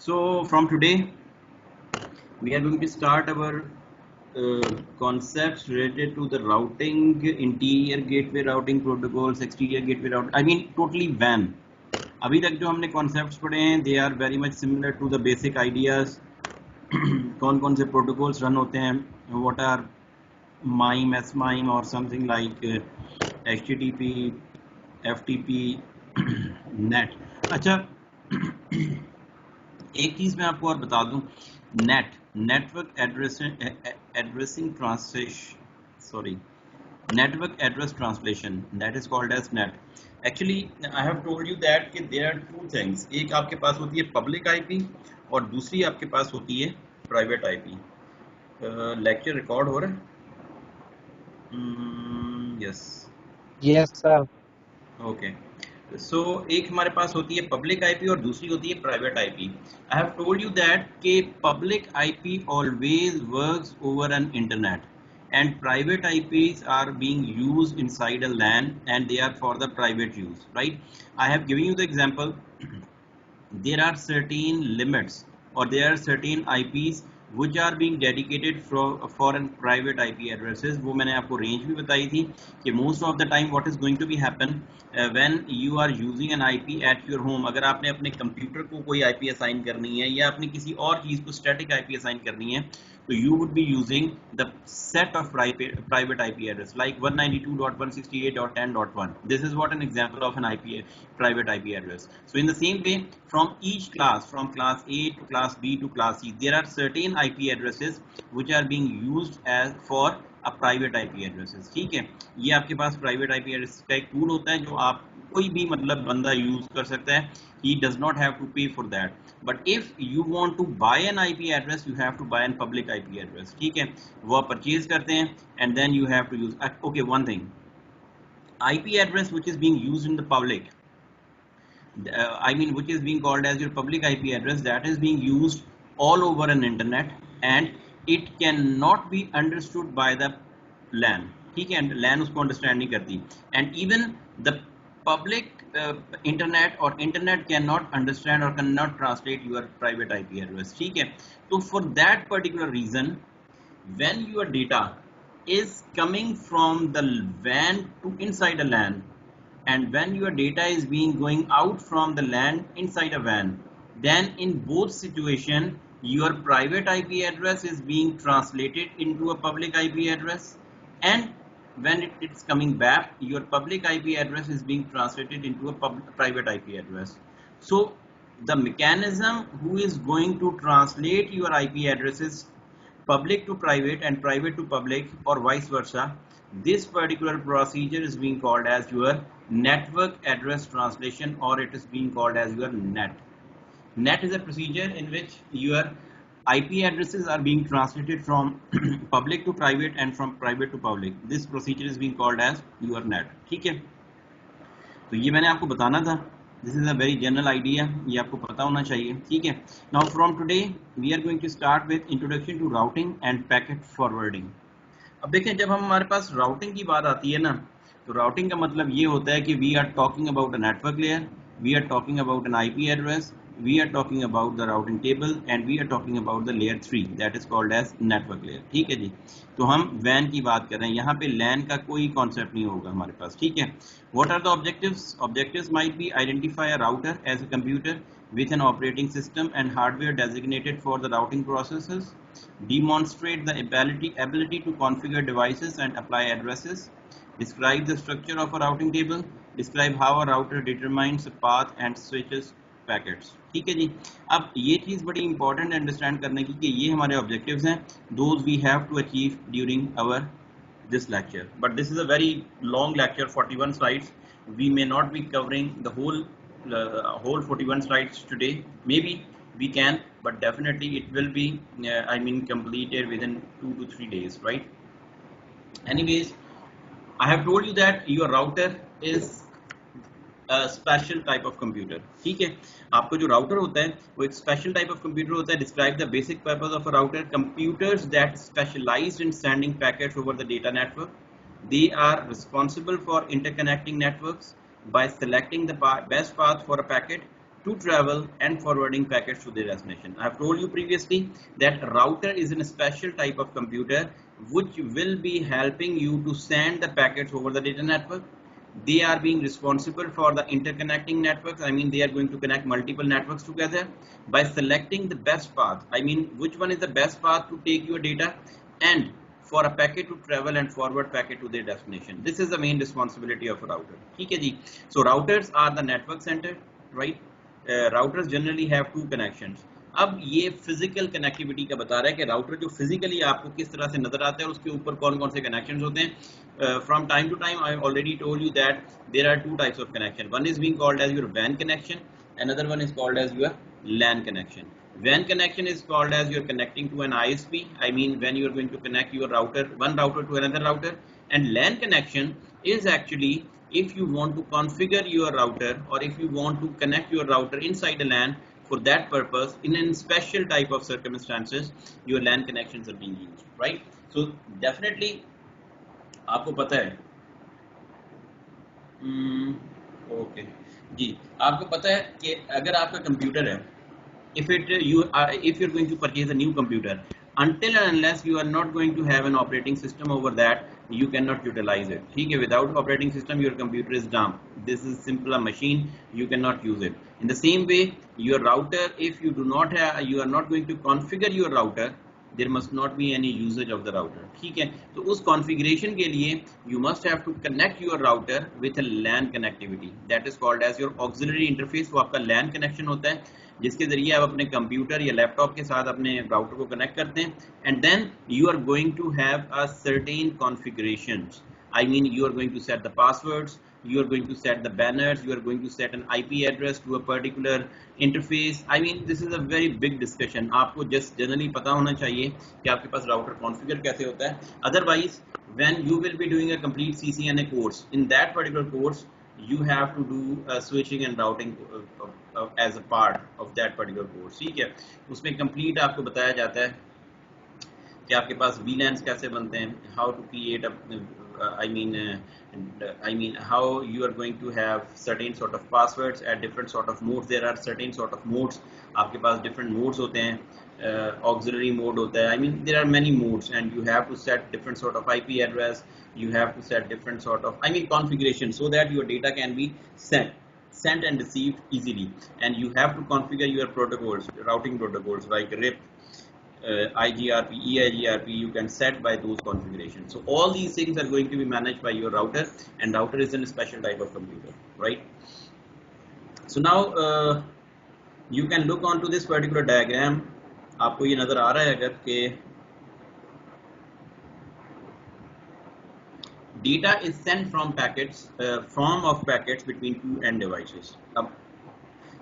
So from today, we are going to start our concepts related to the routing, interior gateway routing protocols, exterior gateway routing. I mean, totally WAN. अभी तक जो हमने concepts पढ़े हैं, they are very much similar to the basic ideas. कौन कौन से protocols run होते हैं? What are MIME, SMIME, or something like HTTP, FTP, NET. अच्छा. एक चीज मैं आपको और बता दूं, net network addressing translation, sorry, network address translation, that is called as net. Actually I have told you that कि there are two things, एक आपके पास होती है public IP और दूसरी आपके पास होती है private IP. लेक्चर रिकॉर्ड हो रहा है? Yes sir. ओके. सो एक हमारे पास होती है पब्लिक आईपी और दूसरी होती है private IP. I have told you that कि public IP always works over an internet and private IPs are being used inside a LAN and they are for the private use, right? I have given you the example. There are certain limits or there are certain IPs which are being dedicated for a private IP addresses. वो मैंने आपको range भी बताई थी कि most of the time what is going to be happen when you are using an IP at your home. अगर आपने अपने कंप्यूटर को कोई IP assign करनी है या अपनी किसी और चीज को static IP assign करनी है, so you would be using the set of private IP address like 192.168.10.1. This is what an example of an IP private IP address. So in the same way, from each class, from class A to class B to class C, there are certain IP addresses which are being used as for a private IP addresses. ठीक है, ये आपके पास private IP address का एक tool होता है जो आप कोई भी मतलब बंदा यूज कर सकता है. He does not have to pay for that. But if you want to buy an IP address, you have to buy a public IP address. ठीक है, वो आप परचेज करते हैं and then you have to use. Okay, one thing, IP address which is being used in the public, I mean which is being called as your public IP address, that is being used all over an internet and it cannot be understood by the LAN. ठीक है, LAN उसको understand नहीं करती and even the public internet or internet cannot understand or cannot translate your private IP address. ठीक है, तो for that particular reason, when your data is coming from the WAN to inside a LAN and when your data is being going out from the LAN inside a WAN, then in both situation your private IP address is being translated into a public IP address, and when it's coming back, your public IP address is being translated into a private IP address. So the mechanism who is going to translate your IP addresses public to private and private to public or vice versa, this particular procedure is being called as your network address translation, or it is being called as your NET. NET is a procedure in which your IP addresses are being translated from public to private and from private to public. This procedure is being called as your NET. ठीक है, तो ये मैंने आपको बताना था. This is a very general idea, ये आपको पता होना चाहिए. ठीक है, now from today we are going to start with introduction to routing and packet forwarding. अब देखें, जब हमारे पास राउटिंग की बात आती है ना, तो राउटिंग का मतलब ये होता है कि we are talking about a network layer, we are talking about an IP address, we are talking about the routing table and we are talking about the layer 3, that is called as network layer. ठीक है जी, तो हम van की बात कर रहे हैं, यहाँ पे लैन का कोई कॉन्सेप्ट नहीं होगा हमारे पास. ठीक है, what are the objectives? Objectives might be identify a router as a computer with an operating system and hardware designated for the routing processes, demonstrate the ability to configure devices and apply addresses, describe the structure of a routing table, describe how a router determines a path and switches packets. ठीक है जी, अब ये चीज बड़ी important understand करने की कि ये हमारे ऑब्जेक्टिव्स हैं, those we have to achieve during our this lecture. But this is a very long lecture, 41 slides. We may not be covering the whole 41 slides today. Maybe we can, but definitely it will be I mean completed within 2 to 3 days, right? Anyways, I have told you that your router is a special type of computer. ठीक है, आपको जो router होता है वो एक special type of computer होता है. Describe the basic purpose of a router. Computers that specialised in sending packets over the data network. They are responsible for interconnecting networks by selecting the best path for a packet to travel and forwarding packets to their destination. I have told you previously that router is a special type of computer which will be helping you to send the packets over the data network. They are being responsible for the interconnecting networks. I mean, they are going to connect multiple networks together by selecting the best path. I mean, which one is the best path to take your data and for a packet to travel and forward packet to their destination. This is the main responsibility of a router. Okay, ji. So routers are the network center, right? Routers generally have two connections. अब ये physical connectivity का बता रहा है कि router जो physically आपको किस तरह से नजर आता है और उसके ऊपर कौन कौन से कनेक्शंस होते हैं. From time to time I already told you that there are two types of connection. One is being called as your WAN connection, another one is called as your LAN connection. WAN connection is called as you're connecting to an ISP. I mean, when you are going to connect your router, one router to another router. And LAN connection is actually if you want to configure your router or if you want to connect your router inside a LAN. For that purpose, in a special type of circumstances, your LAN connections are being used, right? So definitely, आपको पता है, okay, जी, आपको पता है कि अगर आपका computer है, if you're going to purchase a new computer, until and unless you are not going to have an operating system over that, you cannot utilize it. ठीक है, without operating system your computer is dumb. This is simple a machine, you cannot use it. In the same way, your router, if you do not have, you are not going to configure your router, there must not be any usage of the router. ठीक है, तो उस configuration के लिए you must have to connect your router with a LAN connectivity. That is called as your auxiliary interface. वो आपका LAN connection होता है जिसके जरिए आप अपने कंप्यूटर या लैपटॉप के साथ अपने राउटर को कनेक्ट करते हैं. And then you are going to have a certain configurations. I mean, you are going to set the passwords, you are going to set the banners, you are going to set an IP address to a particular interface. I mean, this is a very big discussion. आपको just generally पता होना चाहिए कि आपके पास router configure कैसे होता है. Otherwise, when you will be doing a complete CCNA course, in that particular course, you have to do switching and routing as a part of that particular course. ठीक है, उसमें complete आपको बताया जाता है कि आपके पास VLANs कैसे बनते हैं, how to create a I mean how you are going to have certain sort of passwords at different sort of modes. There are certain sort of modes. आपके पास different modes होते हैं, auxiliary mode होता है. I mean there are many modes and you have to set different sort of IP address. You have to set different sort of configuration so that your data can be sent and received easily. And you have to configure your protocols, routing protocols like RIP, IGRP, EIGRP, you can set by those configurations. So all these things are going to be managed by your router, and router is a special type of computer, right? So now you can look onto this particular diagram. आपको ये नजर आ रहा है अगर कि data is sent from packets, form of packets between two end devices. अब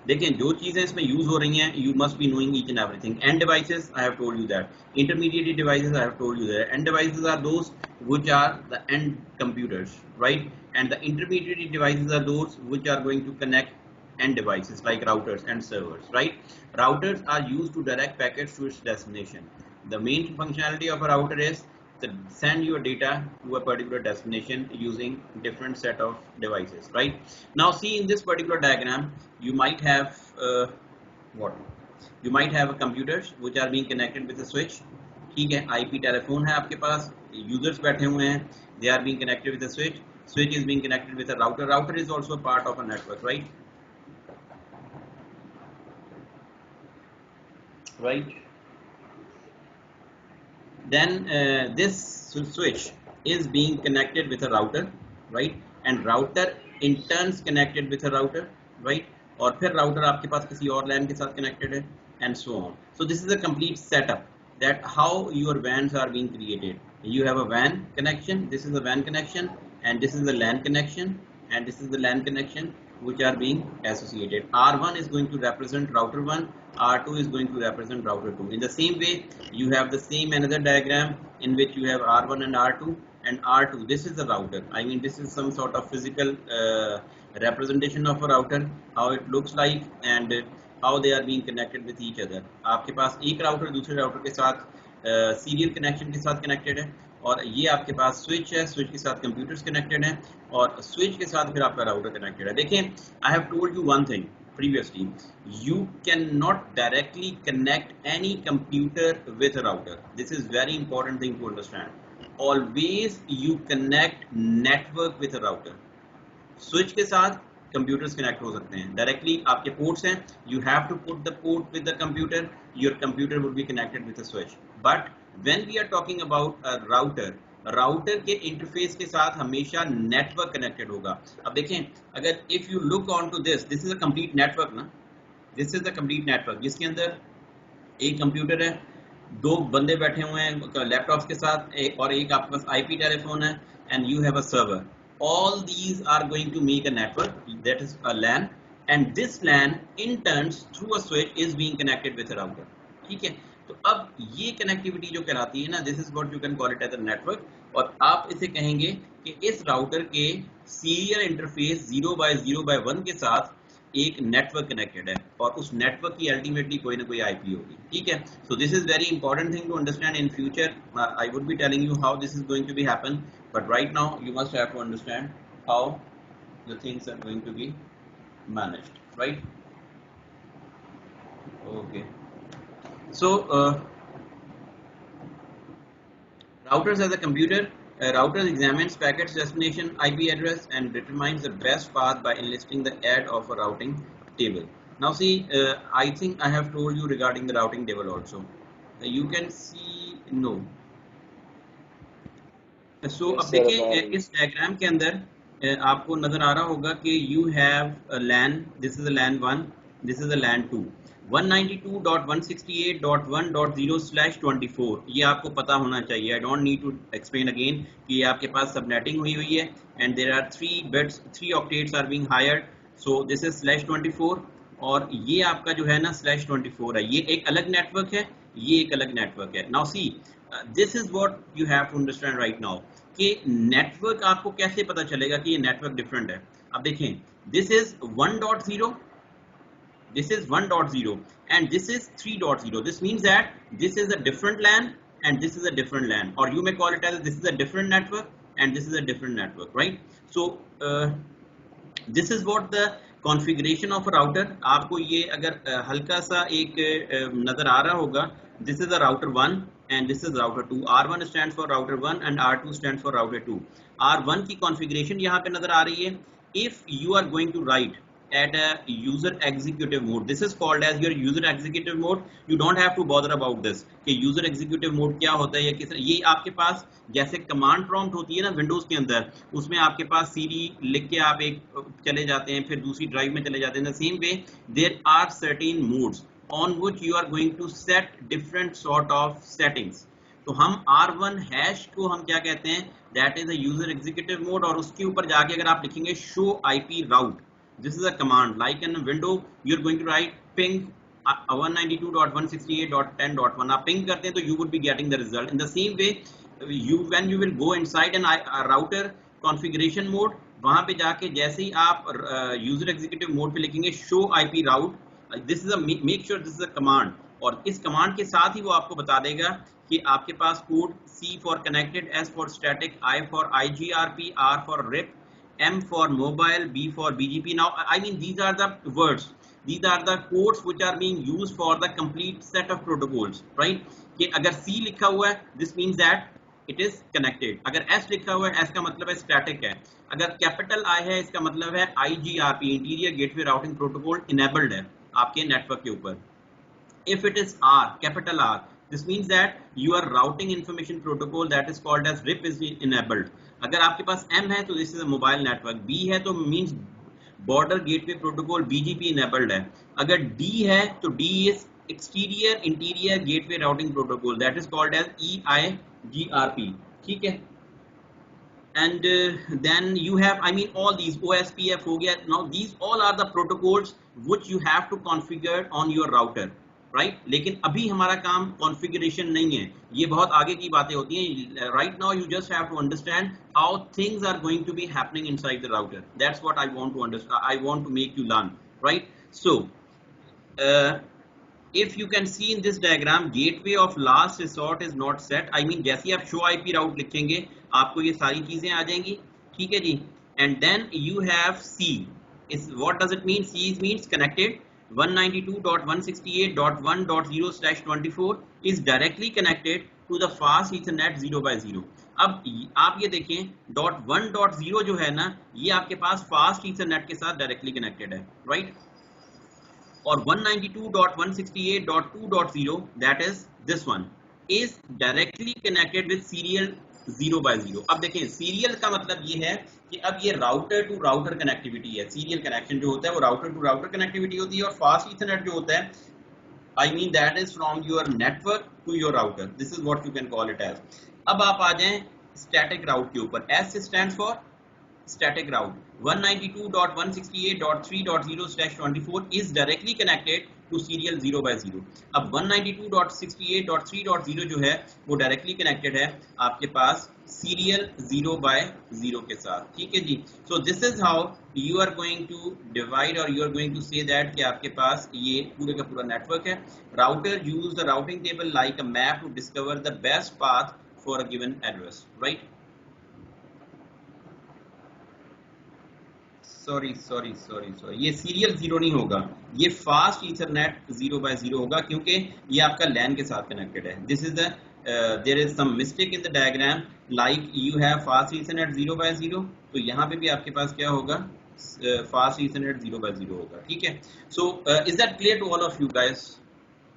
देखें जो चीजें इसमें यूज हो रही हैं, you must be knowing each and everything. End devices, I have told you that. Intermediate devices, I have told you that. End devices are those which are the end computers, right? And the intermediate devices are those which are going to connect end devices like routers and servers, right? Routers are used to direct packets to its destination. The main functionality of a router is to send your data to a particular destination using different set of devices, right? Now see in this particular diagram, you might have you might have computers which are being connected with a switch. ठीक है, IP telephone है आपके पास, users बैठे हुए हैं, they are being connected with a switch. Switch is being connected with a router. Router is also a part of a network, right? Right. Then this switch is being connected with a router, right? And router in turn connected with a router, right? और फिर router आपके पास किसी और LAN के साथ connected है, and so on. So this is a complete setup that how your WANs are being created. You have a WAN connection, this is the WAN connection, and this is the LAN connection, and this is the LAN connection which are being associated. R1 is going to represent router 1, R2 is going to represent router 2. In the same way, you have the same another diagram in which you have R1 and R2, and R2, this is the router. I mean this is some sort of physical representation of a router, how it looks like and how they are being connected with each other. आपके पास एक router दूसरे router के साथ serial connection के साथ connected है, और ये आपके पास स्विच है, स्विच के साथ कंप्यूटर्स कनेक्टेड हैं, और स्विच के साथ फिर आपका राउटर कनेक्टेड है. देखें, आई have told you one thing previously, you cannot directly connect any computer with a router. This is very important thing to understand. Always you connect network with a router. Switch के साथ computers connect हो सकते हैं directly, आपके ports हैं, you have to put the port with the computer, your computer would be connected with the switch. But when we are talking about a router, router के interface के साथ हमेशा network connected होगा. अब देखें, अगर if you look on to this is a complete network ना, this is a complete network जिसके अंदर एक कंप्यूटर है, दो बंदे बैठे हुए हैं लैपटॉप्स के साथ, और एक आपके पास आईपी टेलीफोन है, and you have a server. All these are going to make a network, that is a LAN, and this LAN in turns through a switch is being connected with a router. ठीक है, तो अब ये connectivity जो कहलाती है ना, this is what you can call it as a network. और आप इसे कहेंगे कि इस राउटर के सीरियल इंटरफेस 0x0x1 के साथ एक नेटवर्क कनेक्टेड है, और उस नेटवर्क की अल्टीमेटली कोई ना कोई आईपी होगी. ठीक है, so this is very important thing to understand. In future I would be telling you how this is going to be happen, but right now you must have to understand how the things are going to be managed, right? Okay, so routers as a computer, routers examines packets destination IP address and determines the best path by enlisting the add of a routing table. Now see, I think I have told you regarding the routing table also. You can see no. सो अब देखिए इस diagram के अंदर आपको नजर आ रहा होगा कि you have LAN, this is LAN 1, this is LAN 2, 192.168.1.0/24. ये आपको पता होना चाहिए. I don't need to explain again कि ये आपके पास सबनेटिंग हुई हुई है, and there are 3 bits, 3 octets are being hired. So this is /24, और ये आपका जो है ना /24 है. ये एक अलग नेटवर्क है, ये एक अलग नेटवर्क है. Now see, this is what you have to understand right now कि नेटवर्क आपको कैसे पता चलेगा कि ये नेटवर्क डिफरेंट है. अब देखें, this is 1.0, this is 1.0, and this is 3.0. This means that this is a different LAN and this is a different LAN, or you may call it as this is a different network and this is a different network, right? So this is what the configuration of a router. आपको ये अगर हल्का सा एक नजर आ रहा होगा, this is a router 1 and this is router 2. R1 stands for router 1 and R2 stands for router 2. R1 की configuration यहाँ पे नजर आ रही है. If you are going to write at a user executive mode, this is called as your user executive mode. You don't have to bother about this कि user executive mode क्या होता है या किस, ये आपके पास जैसे कमांड प्रॉम्प्ट होती है ना विंडोज के अंदर, उसमें आपके पास सीडी लिख के आप एक चले जाते हैं, फिर दूसरी ड्राइव में चले जाते हैं. Same way there are certain modes on which you are going to set different sort of settings. तो हम R1 हैश को हम क्या कहते हैं, that is a user executive mode, और उसके ऊपर जाके अगर आप लिखेंगे show IP route, this is a command like in a window you are going to write ping 192.168.10.1. आप ping करते हैं तो you would be getting the result. In the same way when you will go inside an router configuration mode, वहां पे जाके जैसे ही आप user executive mode पे लिखेंगे show IP route, this is a make sure this is a command, और इस command के साथ ही वो आपको बता देगा कि आपके पास code C for connected, S for static, I for IGRP, R for RIP, M for mobile, B for BGP. Now I mean these are the words, these are the codes which are being used for the complete set of protocols, right? कि अगर C लिखा हुआ है this means that it is connected. अगर S लिखा हुआ है, S का मतलब है static है. अगर कैपिटल I है, इसका मतलब है IGRP, interior gateway routing protocol enabled है आपके नेटवर्क के ऊपर. If it is R, capital R, this means that your routing information protocol that is called as RIP is enabled. अगर आपके पास M है तो this is a mobile network, B है तो means border gateway protocol BGP enabled है. अगर D है तो D is exterior interior gateway routing protocol that is called as EIGRP. ठीक है, and then you have, I mean all these OSPF हो गया. Now these all are the protocols which you have to configure on your router, right? लेकिन अभी हमारा काम configuration नहीं है, ये बहुत आगे की बातें होती हैं. Right now you just have to understand how things are going to be happening inside the router. That's what I want to understand, I want to make you learn, right? So if you can see in this diagram, gateway of last resort is not set. I mean जैसे ही आप show IP route लिखेंगे आपको ये सारी चीजें आ जाएंगी. ठीक है जी, and then you have C. is what does it mean? C means connected. 192.168.1.0/24 is directly connected to the fast Ethernet 0/0. अब आप ये देखें .1.0 जो है ना, ये आपके पास फास्ट Ethernet के साथ डायरेक्टली कनेक्टेड है, राइट? और 192.168.2.0 that is this one is directly connected with serial 0/0. अब देखें सीरियल का मतलब ये है कि अब ये राउटर टू राउटर कनेक्टिविटी है। सीरियल कनेक्शन जो होता है वो राउटर टू राउटर कनेक्टिविटी होती है, और फास्ट ईथरनेट जो होता है I mean that is from your network to your router. This is what you can call it as. अब आप आ जाएं static route के ऊपर। S stands for static route. 192.168.3.0/24 is directly connected to serial 0/0. अब 192.168.3.0 जो है वो डायरेक्टली कनेक्टेड है आपके पास सीरियल 0/0 के साथ, ठीक है जी। So this is how you are going to divide और you are going to say that कि आपके पास ये पूरे का पूरा नेटवर्क है। Router use the routing table like a map to discover the best path for a given address, right? Sorry, ये सीरियल 0 नहीं होगा, ये फास्ट ईथरनेट 0/0 होगा, क्योंकि ये आपका लैन के साथ कनेक्टेड है। This is the there is some mistake in the diagram, like you have fast Ethernet 0/0, तो यहाँ पे भी आपके पास क्या होगा, फास्ट ईथरनेट 0/0 होगा, ठीक है। So is that clear to all of you guys?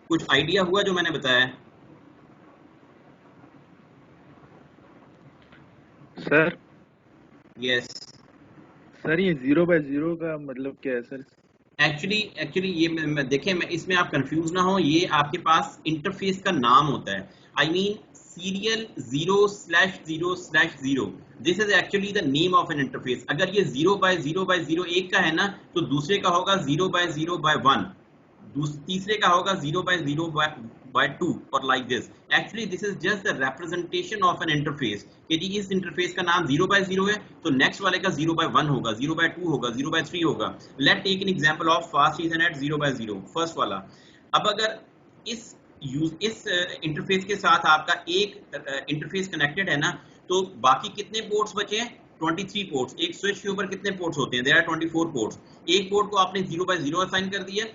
कुछ आइडिया हुआ जो मैंने बताया? सर यस सर, ये 0/0 का मतलब क्या है सर? एक्चुअली ये देखें, मैं इसमें आप कंफ्यूज ना हो, ये आपके पास इंटरफेस का नाम होता है। I mean serial 0/0/0, this is actually the name of N interface. अगर ये 0/0/0 एक का है ना, तो दूसरे का होगा 0/0/1, तीसरे का होगा 0/0/2 और like this. Actually this is just the representation of N interface कि जी इस इंटरफेस का नाम 0/0 है, तो नेक्स्ट वाले का 0/1 होगा, 0/2 होगा, 0/3 होगा। Let take an example of fast Ethernet 0/0, first वाला। अब अगर इस इंटरफेस के साथ आपका एक इंटरफेस कनेक्टेड है ना, तो बाकी कितने पोर्ट्स बचे हैं? 23 पोर्ट्स। एक स्विच के ऊपर कितने पोर्ट्स होते हैं? There are 24 ports. एक पोर्ट को आपने 0/0 असाइन कर दिया,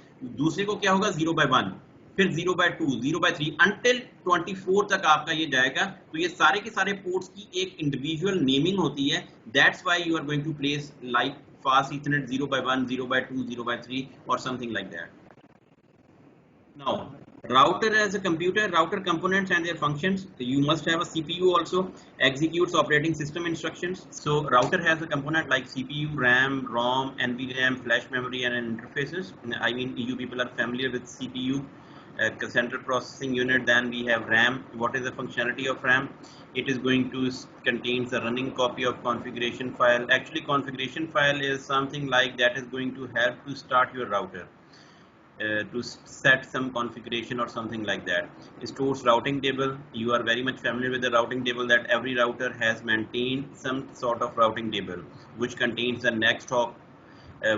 दूसरे को क्या होगा 0/1, फिर 0/2, 0/3 अंटिल 24 तक आपका ये जाएगा। तो ये सारे के सारे पोर्ट्स की एक इंडिविजुअल नेमिंग होती है। That's why you are going to place like fast ethernet 0/1, 0/2, 0/3 और something like that. Now, router as a computer, router components and their functions. You must have a CPU also, executes operating system instructions. So router has a component like CPU, RAM, ROM, NVRAM, flash memory and interfaces. I mean, you people are familiar with CPU, central processing unit. Then we have RAM. What is the functionality of RAM? It is going to contains a running copy of configuration file. Actually, configuration file is something like that is going to help to start your router. To set some configuration or something like that. It stores routing table. You are very much familiar with the routing table, that every router has maintained some sort of routing table which contains the next hop,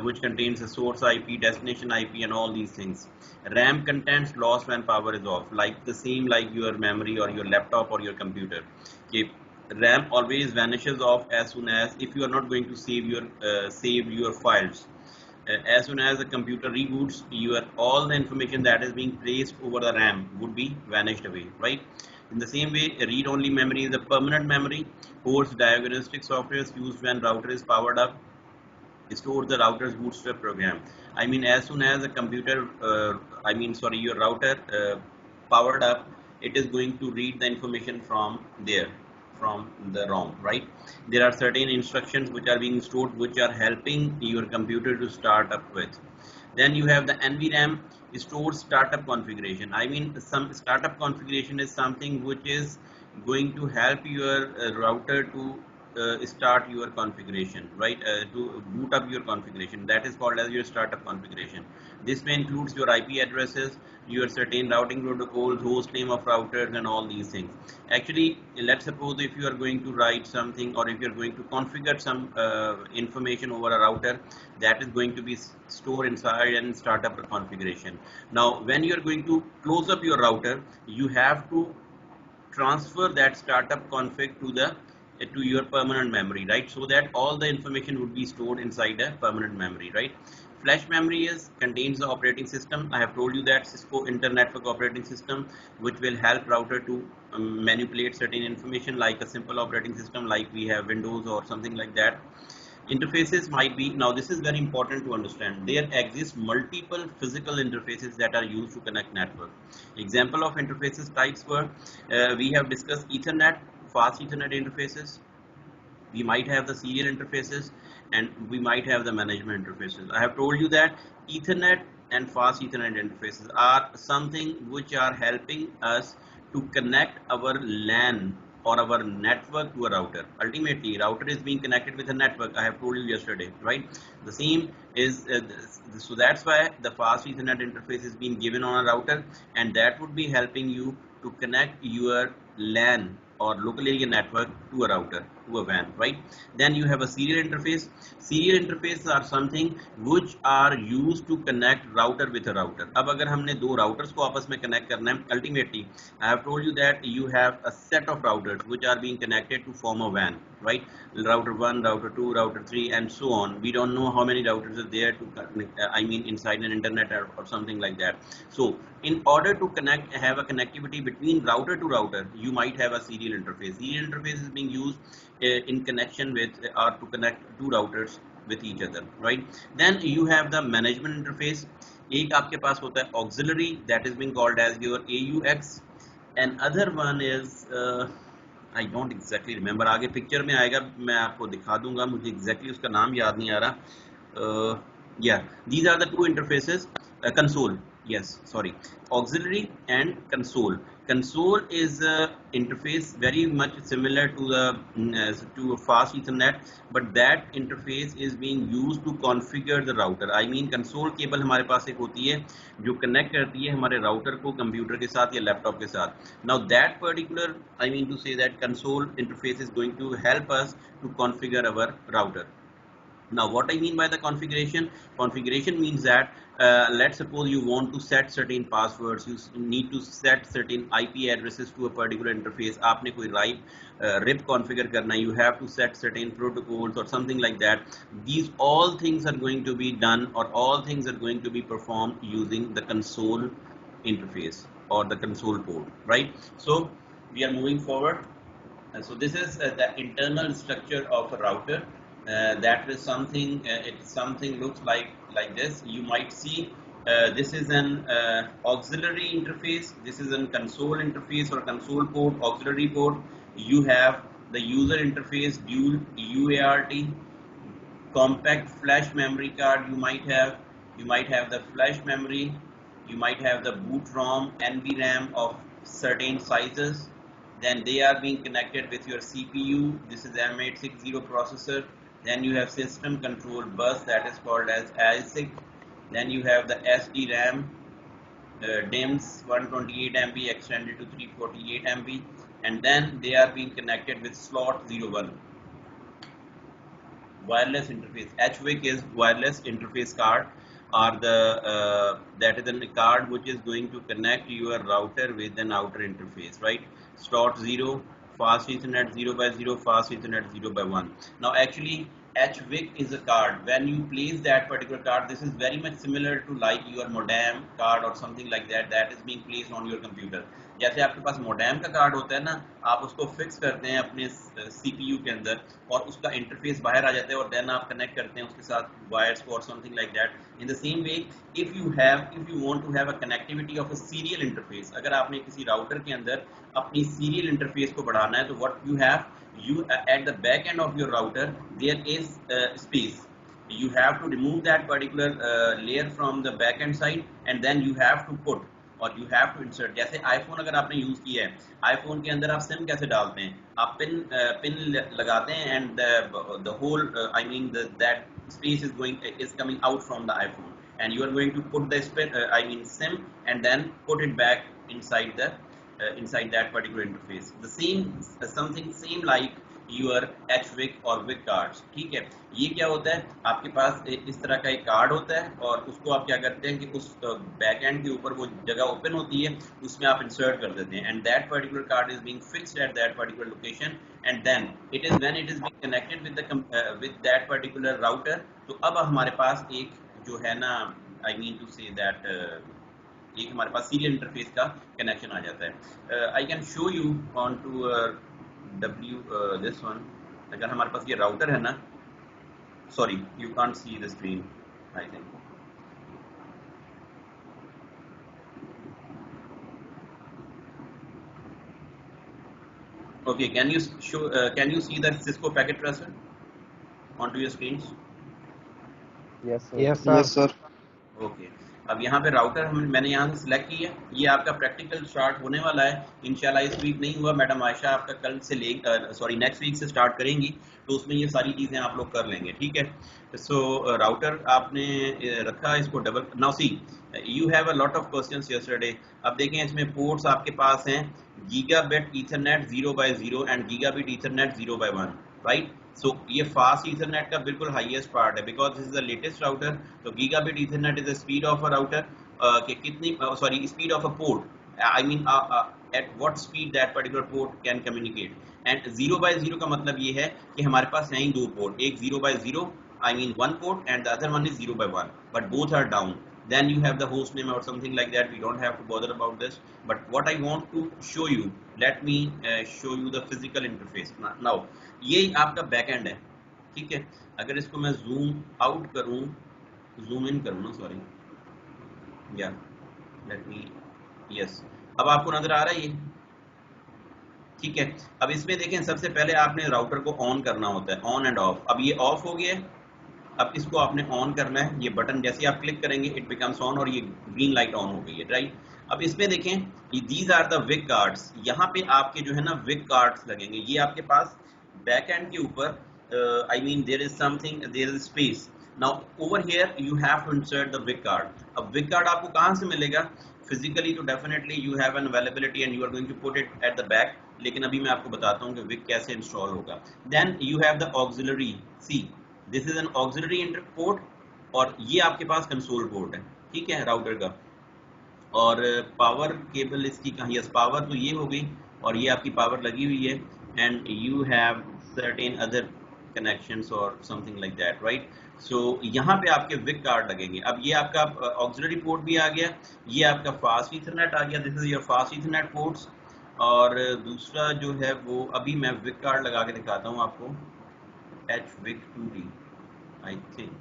which contains the source IP, destination IP and all these things. RAM contents lost when power is off, like the same like your memory or your laptop or your computer. Okay. RAM always vanishes off as soon as, if you are not going to save your files. As soon as the computer reboots, all the information that is being placed over the RAM would be vanished away, right? In the same way, read-only memory is a permanent memory, holds diagnostic software used when router is powered up, stores the router's bootstrap program. I mean, as soon as the computer, your router powered up, it is going to read the information from there, from the ROM, right? There are certain instructions which are being stored which are helping your computer to start up with. Then you have the NVRAM, stores startup configuration. I mean, some startup configuration is something which is going to help your router to start your configuration, right? To boot up your configuration. That is called as your startup configuration. This may includes your IP addresses, your certain routing protocols, host name of routers and all these things. Actually, let's suppose if you are going to write something, or if you are going to configure some information over a router, that is going to be stored inside and startup configuration. Now, when you are going to close up your router, you have to transfer that startup config to the to your permanent memory, right? So that all the information would be stored inside a permanent memory, right? Flash memory contains the operating system. I have told you that Cisco Inter-Network Operating System, which will help router to manipulate certain information like a simple operating system, like we have Windows or something like that. Interfaces might be, now this is very important to understand, there exist multiple physical interfaces that are used to connect network. Example of interfaces types were, we have discussed Ethernet, fast Ethernet interfaces, we might have the serial interfaces, and we might have the management interfaces. I have told you that Ethernet and fast Ethernet interfaces are something which are helping us to connect our LAN or our network to a router. Ultimately, router is being connected with a network. I have told you yesterday, right? The same is so that's why the fast Ethernet interface is being given on a router, and that would be helping you to connect your LAN or local area network to a router, to a WAN, right? Then you have a serial interface. Serial interfaces are something which are used to connect router with a router. अब अगर हमने दो routers को आपस में connect करना है, ultimately I have told you that you have a set of routers which are being connected to form a WAN, right? Router 1, router 2, router 3, and so on. We don't know how many routers are there to connect, I mean inside an internet or something like that. So in order to connect, have a connectivity between router to router, you might have a serial interface. Serial interface is being used in connection with or to connect two routers with each other, right? Then you have the management interface. एक आपके पास होता है auxiliary, that is being called as your AUX, and other one is I don't exactly remember. आगे picture में आएगा, मैं आपको दिखा दूंगा, मुझे exactly उसका नाम याद नहीं आ रहा. Yeah, these are the two interfaces. Console, yes, sorry, auxiliary and console. Console is interface very much similar to the to fast Ethernet, but that interface is being used to configure the router. I mean console cable हमारे पास एक होती है जो connect करती है हमारे router को कंप्यूटर के साथ या लैपटॉप के साथ. Now that particular, I mean to say that console interface is going to help us to configure our router. Now what I mean by the configuration, configuration means that let's suppose you want to set certain passwords, you need to set certain IP addresses to a particular interface. आपने कोई RIP configure करना, you have to set certain protocols or something like that. These all things are going to be done, or all things are going to be performed using the console interface or the console port, right? So we are moving forward. So this is the internal structure of a router. That is something, something looks like this. You might see this is an auxiliary interface, this is a console interface or console port, auxiliary port. You have the user interface, dual UART, compact flash memory card. You might have the flash memory, you might have the boot ROM, NVRAM of certain sizes. Then they are being connected with your CPU. This is M860 processor. Then you have system control bus, that is called as ASIC. Then you have the SDRAM, DIMMs 128 MB extended to 348 MB, and then they are being connected with slot 01. Wireless interface. HWIC is wireless interface card, or the that is a card which is going to connect your router with an outer interface, right? Slot 0, fast Ethernet 0x0, fast Ethernet 0x1. Now actually HWIC is a card. When you place that particular card, this is very much similar to like your modem card or something like that, that is being placed on your computer. जैसे आपके पास modem का card होता है ना, आप उसको fix करते हैं अपने CPU के अंदर और उसका इंटरफेस बाहर आ जाता है और देन आप कनेक्ट करते हैं उसके साथ वायर्स को और something like that. In the same way if you want to have a connectivity of a serial interface, अगर आपने किसी राउटर के अंदर अपनी सीरियल इंटरफेस को बढ़ाना है तो what you have, you at the back end of your router there is space. You have to remove that particular layer from the back end side, and then you have to put or you have to insert. जैसे iPhone अगर आपने use किया है, iPhone के अंदर आप SIM कैसे डालते हैं, आप पिन लगाते हैं and the whole I mean that space is coming out from the iPhone, and you are going to put the SIM and then put it back inside that particular interface. The same something same like your HWIC और WIC cards. ठीक है, ये क्या होता है, आपके पास इस तरह का एक कार्ड होता है और उसको आप क्या करते हैं कि उस बैक एंड के ऊपर वो जगह ओपन होती है, उसमें आप इंसर्ट कर देते हैं, and that particular card is being fixed at that particular location, and then it is when it is being connected with that particular router. तो अब हमारे पास एक जो है ना, I mean to say that एक हमारे पास सीरियल इंटरफेस का कनेक्शन आ जाता है। I can show you on to this one. अगर हमारे पास ये राउटर है ना, sorry you can't see the screen I think. Okay, can you show can you see the Cisco packet tracer onto your screens? Yes, sir. Yes, sir. Yes, sir. Okay, अब यहाँ पे router मैंने यहाँ से select किया, ये आपका practical start होने वाला है इंशाल्लाह। इस वीक नहीं हुआ, मैडम आयशा आपका कल से सॉरी नेक्स्ट वीक से स्टार्ट करेंगी, तो उसमें ये सारी चीज़ें आप लोग कर लेंगे। ठीक है, सो राउटर आपने रखा, इसको double now see you have a lot of questions yesterday. अब देखें इसमें पोर्ट्स आपके पास हैं gigabit Ethernet 0x0 and gigabit Ethernet 0x1, right. So ये फास्ट ईथरनेट का बिल्कुल हाईएस्ट पार्ट है because this is the latest router. तो gigabit Ethernet is the speed of a router कि कितनी sorry speed of a port, I mean at what speed that particular port can communicate. And 0x0 का मतलब ये है कि हमारे पास हैं ही दो पोर्ट, एक 0x0 I mean one port and the other one is 0x1, but both are down. Then you have the host name or something like that. We don't have to bother about this. But what I want to show you, let me show you the physical interface. Now, ये आपका backend है, ठीक है। अगर इसको मैं zoom out करूँ, zoom in करूँ ना, sorry, yeah, let me, yes, अब आपको नजर आ रहा है ये, ठीक है। अब इसमें देखें, सबसे पहले आपने राउटर को ऑन करना होता है, ऑन एंड ऑफ। अब ये ऑफ हो गया, अब इसको आपने ऑन करना है, ये बटन जैसे आप क्लिक करेंगे इट बिकम्स ऑन और ये ग्रीन लाइट ऑन हो गई है, राइट। अब इसमें देखें, दीज आर द विक कार्ड्स, यहाँ पे आपके जो है ना विक कार्ड्स लगेंगे। ये आपके पास बैक एंड के ऊपर I mean there is something, there is space. Now over here you have to insert the विक कार्ड। अब विक कार्ड आपको कहाँ से मिलेगा फिजिकली? तो definitely you have an availability and you are going to put it at the back, लेकिन अभी मैं आपको बताता हूँ कि विक कैसे इंस्टॉल होगा। Then you have the auxiliary, see this is an auxiliary inter port, और ये आपके पास कंसोल पोर्ट है, ठीक है, राउटर का। और पावर केबल इसकी कहाँ, यस पावर तो ये हो गई, और ये आपकी पावर लगी हुई है, and you have certain other connections और समथिंग लाइक दैट, राइट। सो यहाँ पे आपके विक कार्ड लगेंगे। अब ये आपका ऑक्सिलरी पोर्ट भी आ गया, ये आपका फास्ट ईथरनेट आ गया, this is your fast Ethernet ports. और दूसरा जो है वो अभी मैं विक कार्ड लगा के दिखाता हूँ आपको, HWIC 2T I think.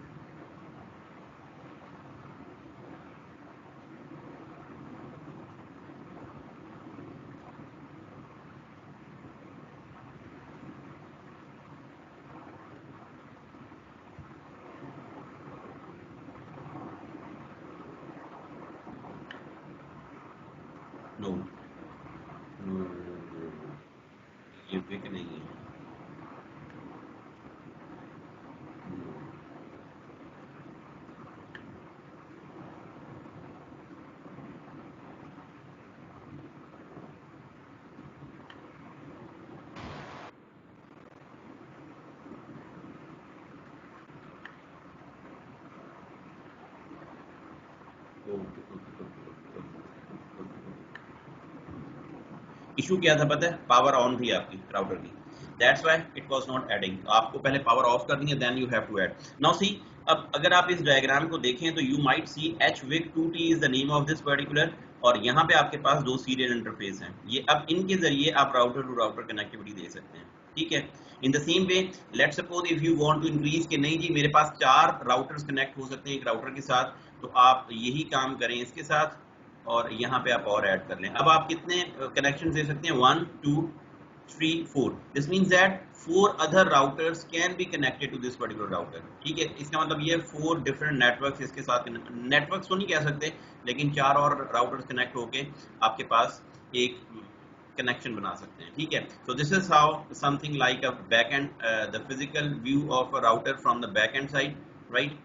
No, no, ये विक नहीं है। इशू क्या था पता है? पावर ऑन थी आपकी राउटर की, that's why it was not adding. आपको पहले पावर ऑफ करनी है, then you have to add. Now see, अब अगर आप इस डायग्राम को देखें तो you might see HWIC 2T is the name of this particular, और यहाँ पे आपके पास दो सीरियल इंटरफेस हैं। ये अब इनके जरिए आप राउटर टू राउटर कनेक्टिविटी दे सकते हैं, ठीक है। In the same way let's suppose if you want to increase कि नहीं जी मेरे पास 4 राउटर्स कनेक्ट हो सकते हैं एक राउटर के साथ, तो आप यही काम करें इसके साथ, और यहाँ पे आप और ऐड कर लें। अब आप कितने कनेक्शन दे सकते हैं? 1 2 3 4। This means that 4 other routers can be connected to this particular router, ठीक है। इसका मतलब ये 4 different networks इसके साथ, नेटवर्क्स तो नहीं कह सकते, लेकिन 4 और राउटर्स कनेक्ट होके आपके पास एक कनेक्शन बना सकते हैं, ठीक है। So this is how something like a back and, the physical view of a router from the back and side, right.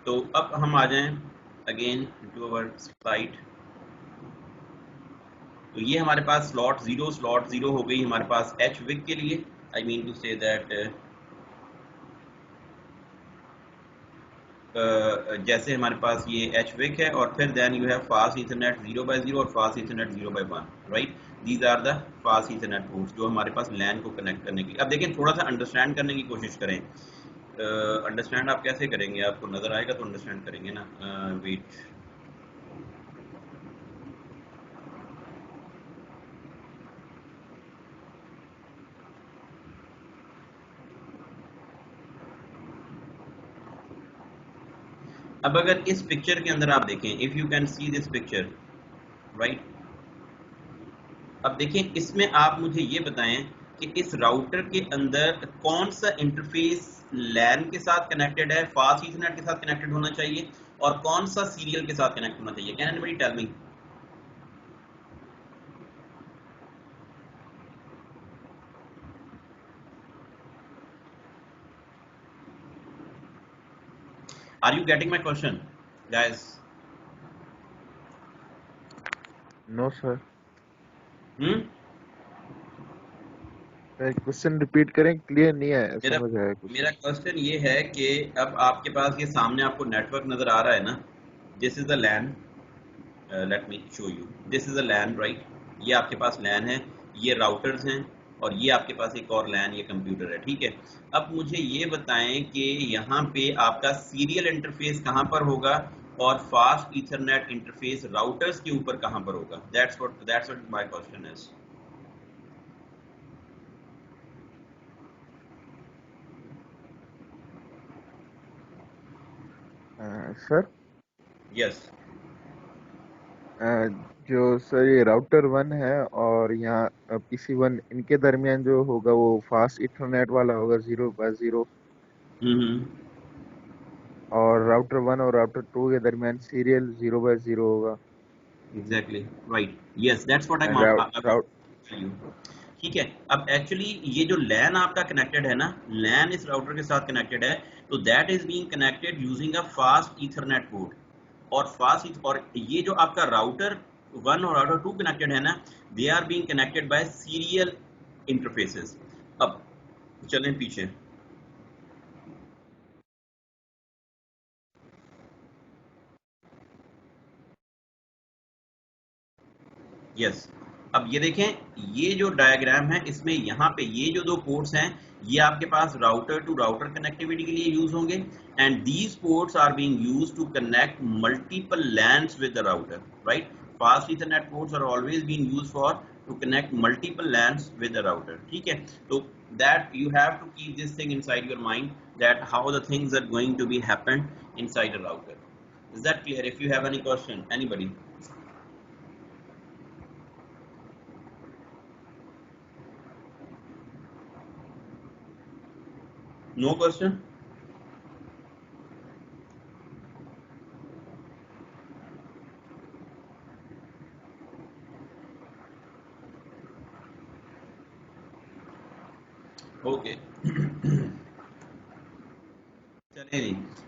तो अब हम आ जाएं अगेन टू अवर स्लाइड। तो ये हमारे पास स्लॉट जीरो हो गई हमारे पास एच विक के लिए। I mean to say that जैसे हमारे पास ये एच विक है और फिर then you have fast Ethernet 0/0 और fast ethernet 0/1, right. These are the fast ethernet ports जो हमारे पास लैन को कनेक्ट करने के लिए। अब देखिए थोड़ा सा अंडरस्टैंड करने की कोशिश करें। अंडरस्टैंड आप कैसे करेंगे, आपको नजर आएगा तो अंडरस्टैंड करेंगे ना। वेट, अब अगर इस पिक्चर के अंदर आप देखें, if you can see this picture, right. अब देखें इसमें आप मुझे ये बताएं कि इस राउटर के अंदर कौन सा इंटरफेस लैन के साथ कनेक्टेड है, फास्ट ईथरनेट के साथ कनेक्टेड होना चाहिए, और कौन सा सीरियल के साथ कनेक्ट होना चाहिए। Can anybody tell me? Are you getting my question, guys? No sir. Question repeat करें, क्लियर नहीं है, समझ आया कुछ। मेरा क्वेश्चन ये है कि अब आपके पास ये सामने आपको नेटवर्क नजर आ रहा है ना, this is the LAN, let me show you, this is the LAN, right. ये आपके पास लैन है, ये राउटर्स हैं, और ये आपके पास एक और लैन, ये कंप्यूटर है, ठीक है। अब मुझे ये बताएं कि यहाँ पे आपका सीरियल इंटरफेस कहाँ पर होगा और फास्ट ईथरनेट इंटरफेस राउटर्स के ऊपर कहाँ पर होगा। That's what my question is. Sir yes, जो सर ये राउटर 1 है और यहाँ PC1, इनके दरमियान जो होगा वो फास्ट इथरनेट वाला होगा 0/0, और राउटर 1 और राउटर 2 के दरमियान सीरियल 0/0 होगा। Exactly right, yes, that's what I you. ठीक है। अब एक्चुअली ये जो लैन आपका कनेक्टेड है ना, लैन इस राउटर के साथ कनेक्टेड है, तो that is being connected using a fast Ethernet port. और ये जो आपका राउटर 1 और राउटर 2 कनेक्टेड है ना, they are being connected by serial interfaces. अब चलें पीछे। यस, अब ये देखें, ये जो डायग्राम है इसमें यहाँ पे ये जो दो पोर्ट्स हैं, ये आपके पास राउटर टू राउटर कनेक्टिविटी के लिए यूज होंगे, and these ports are being used to connect multiple LANs with the router, right. Fast Ethernet ports are always being used for to connect multiple LANs with the router, ठीक है। तो that you have to keep this thing inside your mind, that how the things are going to be happen inside a router. Is that clear? If you have any question, anybody? No question? Okay.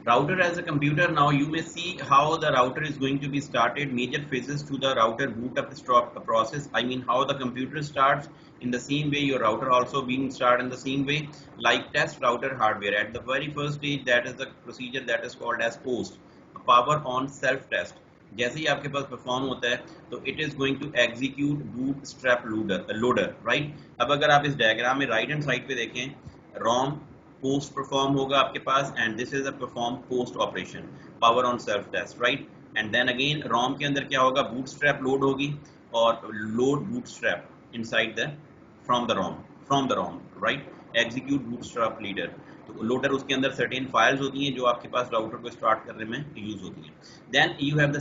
Router as a computer. Now you may see how the router is going to be started. Major phases to the router boot up stop process. I mean how the computer starts. In the same way, your router also being started in the same way. Like test router hardware. At the very first stage, that is the procedure that is called as post. Power on self test. जैसे ही आपके पास perform होता है तो it is going to execute bootstrap loader, right. अब अगर आप इस diagram में राइट हैंड साइड पे देखें, रोम पोस्ट परफॉर्म होगा आपके पास, and this is a perform post operation, power on self test, right. And then again ROM के अंदर क्या होगा, बूट स्ट्रैप लोड होगी और load bootstrap inside the from the ROM, right, execute bootstrap leader. तो loader उसके अंदर certain files होती हैं जो आपके पास राउटर को स्टार्ट करने में यूज होती हैं। Then you have the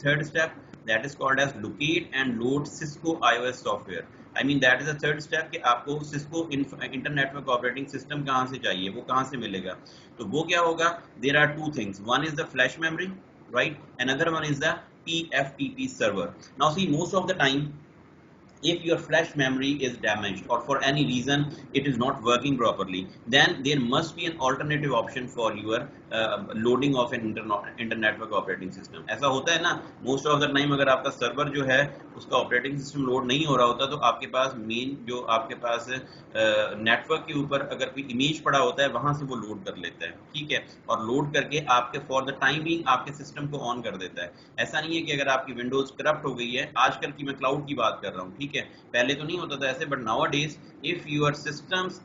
third step, that is called as locate and load Cisco iOS software. I mean that is the third step कि आपको सिस्को इंटरनेटवर्क ऑपरेटिंग सिस्टम कहाँ से चाहिए, वो कहाँ से मिलेगा। तो वो क्या होगा, there are two things, one is the flash memory, right, another one is the TFTP server. Now see, most of the time if your flash memory is damaged or for any reason it is not working properly, then there must be an alternative option for your loading of an internetwork operating system. ऐसा होता है ना most of the time, अगर आपका server जो है उसका operating system load नहीं हो रहा होता तो आपके पास मेन जो आपके पास नेटवर्क के ऊपर अगर कोई इमेज पड़ा होता है वहां से वो लोड कर लेता है, ठीक है, और लोड करके आपके फॉर द टाइम बिंग आपके सिस्टम को ऑन कर देता है। ऐसा नहीं है कि अगर आपकी विंडोज करप्ट हो गई है, आजकल की मैं क्लाउड की बात कर रहा हूँ, ठीक है, पहले तो नहीं होता था ऐसे, but nowadays if your systems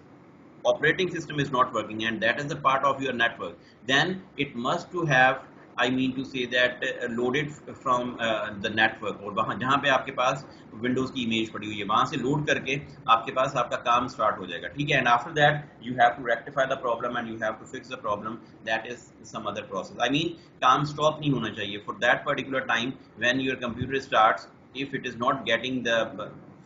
operating system is not working and that is the part of your network, then it must to have, I mean to say that loaded from the network, और वहाँ जहाँ पे आपके पास Windows की image पड़ी हुई है वहां से लोड करके आपके पास आपका काम स्टार्ट हो जाएगा, ठीक है, and after that you have to rectify the problem and you have to fix the problem, that is some other process. I mean काम स्टॉप नहीं होना चाहिए for that particular time when your computer starts, if it is not getting the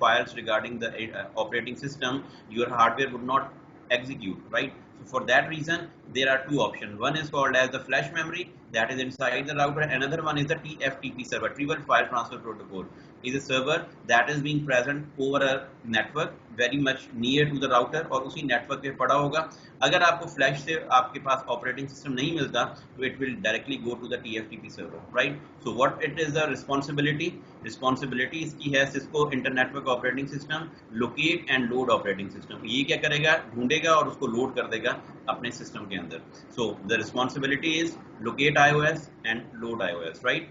files regarding the operating system, your hardware would not execute, right? So for that reason there are two options. One is called as the flash memory that is inside the router, another one is the TFTP server, trivial file transfer protocol, is a server that is being present over a network very much near to the router और उसी network पे पड़ा होगा। अगर आपको flash से आपके पास operating system नहीं मिलता तो it will directly go to the TFTP server, right? So what it is the responsibility इसकी है Cisco internetwork operating system locate and load operating system. ये क्या करेगा, ढूंढेगा और उसको लोड कर देगा अपने सिस्टम के अंदर। So the responsibility is locate iOS and load iOS, right?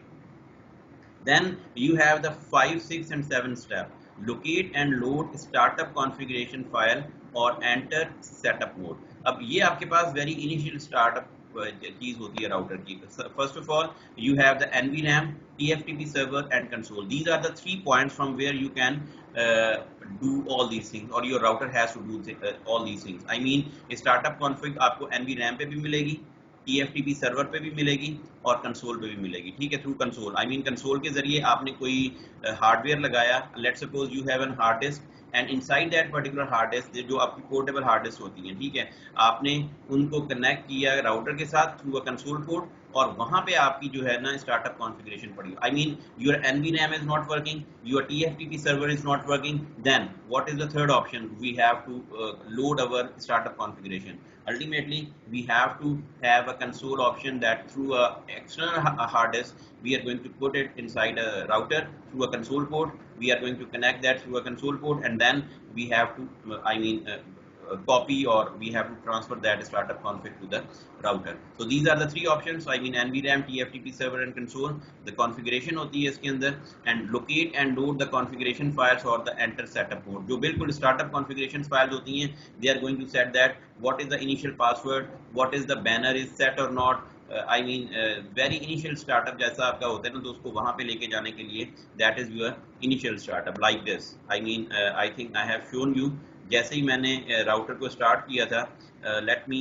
Then you have the 5, 6 and 7 step. Locate and load startup configuration file और enter setup mode. अब ये आपके पास very initial startup चीज होती है राउटर की। First of all, you have the NVRAM, TFTP server and console. These are the 3 points from where you can do all these things, or your router has to do all these things. I mean, startup config आपको NVRAM पे भी मिलेगी, TFTP server पे भी मिलेगी और console पे भी मिलेगी, ठीक है, through console. I mean console के जरिए आपने कोई हार्डवेयर लगाया, let's suppose you have N hard disk and inside that particular hard disk जो आपकी पोर्टेबल हार्ड डिस्क होती हैं, ठीक है, आपने उनको कनेक्ट किया राउटर के साथ थ्रू अ कंसोल पोर्ट और वहां पे आपकी जो है ना स्टार्टअप कॉन्फ़िगरेशन पड़ी। I mean your NVRAM is not working, your TFTP server is not working, then what is the third option, we have to load our startup configuration. Ultimately we have to have a console option that through a external hard disk we are going to put it inside a router through a console port, we are going to connect that through a console port and then we have to copy or we have to transfer that startup config to the router. So these are the 3 options, I mean NVRAM, TFTP server and console. The configuration होती है इसके अंदर and locate and load the configuration files or the enter setup mode. जो बिल्कुल startup configuration files होती हैं, they are going to set that what is the initial password, what is the banner is set or not, I mean very initial startup जैसा आपका होता है ना, तो उसको वहां पे लेके जाने के लिए that is your initial startup like this. I mean I think I have shown you, जैसे ही मैंने राउटर को स्टार्ट किया था, let me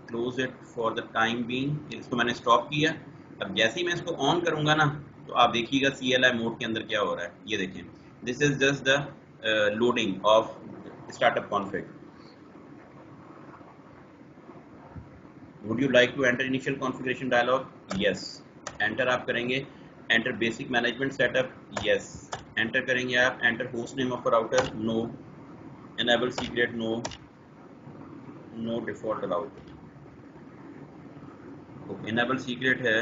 close it for the time being, इसको मैंने स्टॉप किया। अब जैसे ही मैं इसको ऑन करूंगा ना तो आप देखिएगा CLI मोड के अंदर क्या हो रहा है, ये देखें, this is just the loading of startup config. Would you like to enter initial configuration dialog? Yes. Enter आप करेंगे, enter basic management setup, yes. Enter करेंगे आप, enter host name of a router, no. Enable secret, no. No default allowed. तो enable secret है,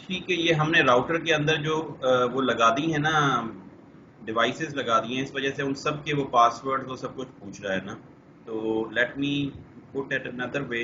ठीक है। ये हमने राउटर के अंदर जो वो लगा दी है ना, डिवाइसेस लगा दिए हैं, इस वजह से उन सब के वो पासवर्ड वो सब कुछ पूछ रहा है ना। तो let me put it another way,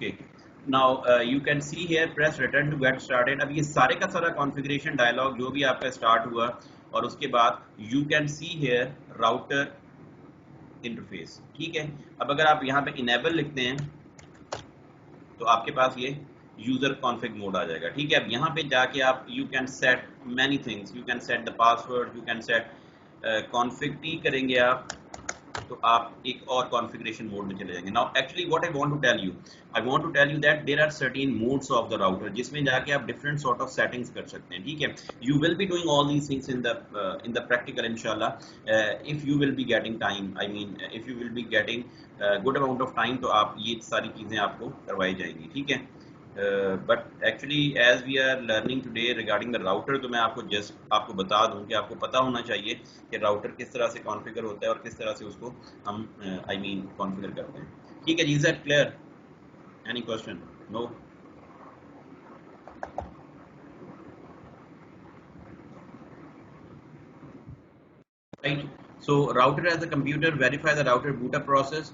Okay. Now you can see here press return to get started. अब ये सारे का सारा configuration dialog जो भी आपका start हुआ और उसके बाद you can see here router interface. ठीक है. अब अगर आप यहाँ पे enable लिखते हैं तो आपके पास ये user config mode आ जाएगा. ठीक है. अब यहाँ पे जाके आप you can set many things. You can set the password. You can set config T करेंगे आप तो आप एक और कॉन्फ़िगरेशन मोड में चले जाएंगे. Now actually what I want to tell you that there are certain modes of the router जिसमें जाके आप डिफरेंट सॉर्ट ऑफ सेटिंग्स कर सकते हैं. ठीक है. You will be doing all these things in the practical इंशाल्लाह if you will be getting time. I mean if you will be getting good amount of time तो आप ये सारी चीजें आपको करवाई जाएंगी. ठीक है. But actually as we are learning today regarding the router तो मैं आपको बता दूं कि आपको पता होना चाहिए कि राउटर किस तरह से कॉन्फ़िगर होता है और किस तरह से उसको हम कॉन्फ़िगर करते हैं. ठीक है जी. Is that clear? Any question? No? Right. So router as a computer, verify the router boot up process.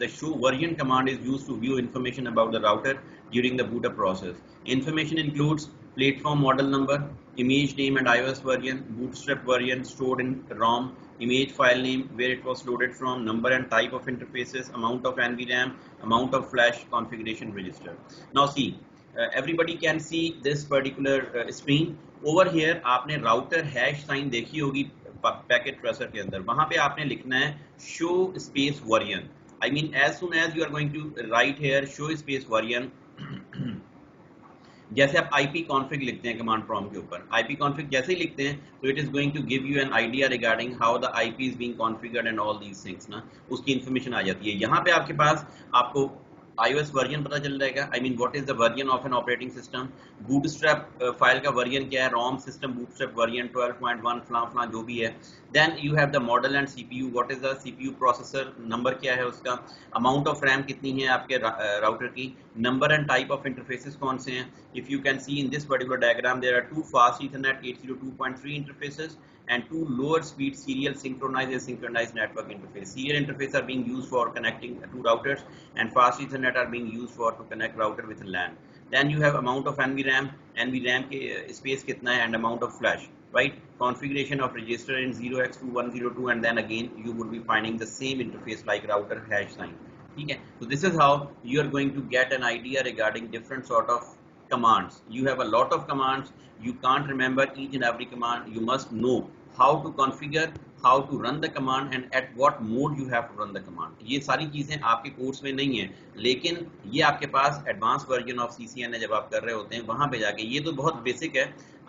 The show version command is used to view information about the router during the boot up process. Information includes platform model number, image name and iOS version, bootstrap version stored in ROM, image file name, where it was loaded from, number and type of interfaces, amount of NVRAM, amount of flash, configuration register. Now see, everybody can see this particular screen. Over here आपने router hash sign देखी होगी packet tracer के अंदर. वहां पे आपने लिखना है show space version. I mean as soon as you are going to write here show space version, जैसे आप आईपी कॉन्फ़िग लिखते हैं कमांड प्रॉम्प्ट के ऊपर, आईपी कॉन्फ़िग जैसे ही लिखते हैं तो it is going to give you an idea regarding how the IP is being configured and all these things ना, उसकी इंफॉर्मेशन आ जाती है. यहाँ पे आपके पास आपको iOS वर्जन पता चल जाएगा. I mean what is the version of an operating system. Bootstrap file का वर्जन क्या है, रोम सिस्टम बूटस्ट्रैप वर्जन 12.1 फला जो भी है. Then you have the model and CPU. What is the CPU processor number क्या है उसका, अमाउंट ऑफ रैम कितनी है आपके राउटर की, number and type of interfaces कौन से हैं. If you can see in this particular diagram there are 2 fast Ethernet 802.3 interfaces and 2 lower speed serial synchronized asynchronized network interface. Serial interface are being used for connecting two routers and fast ethernet are being used for to connect router with LAN. Then you have amount of NVRAM के space कितना है and amount of flash, right? Configuration of register in 0x2 102 and then again you would be finding the same interface like router hash sign. ठीक है. So this is how you are going to get an idea regarding different sort of commands. You have a lot of commands. You can't remember each and every command. You must know how to configure, how to run the command and at what mode you have to run the command. ये सारी चीजें आपके course में नहीं है, लेकिन ये आपके पास एडवांस वर्जन ऑफ CCNA जब आप कर रहे होते हैं वहां पे जाके, ये तो बहुत बेसिक है.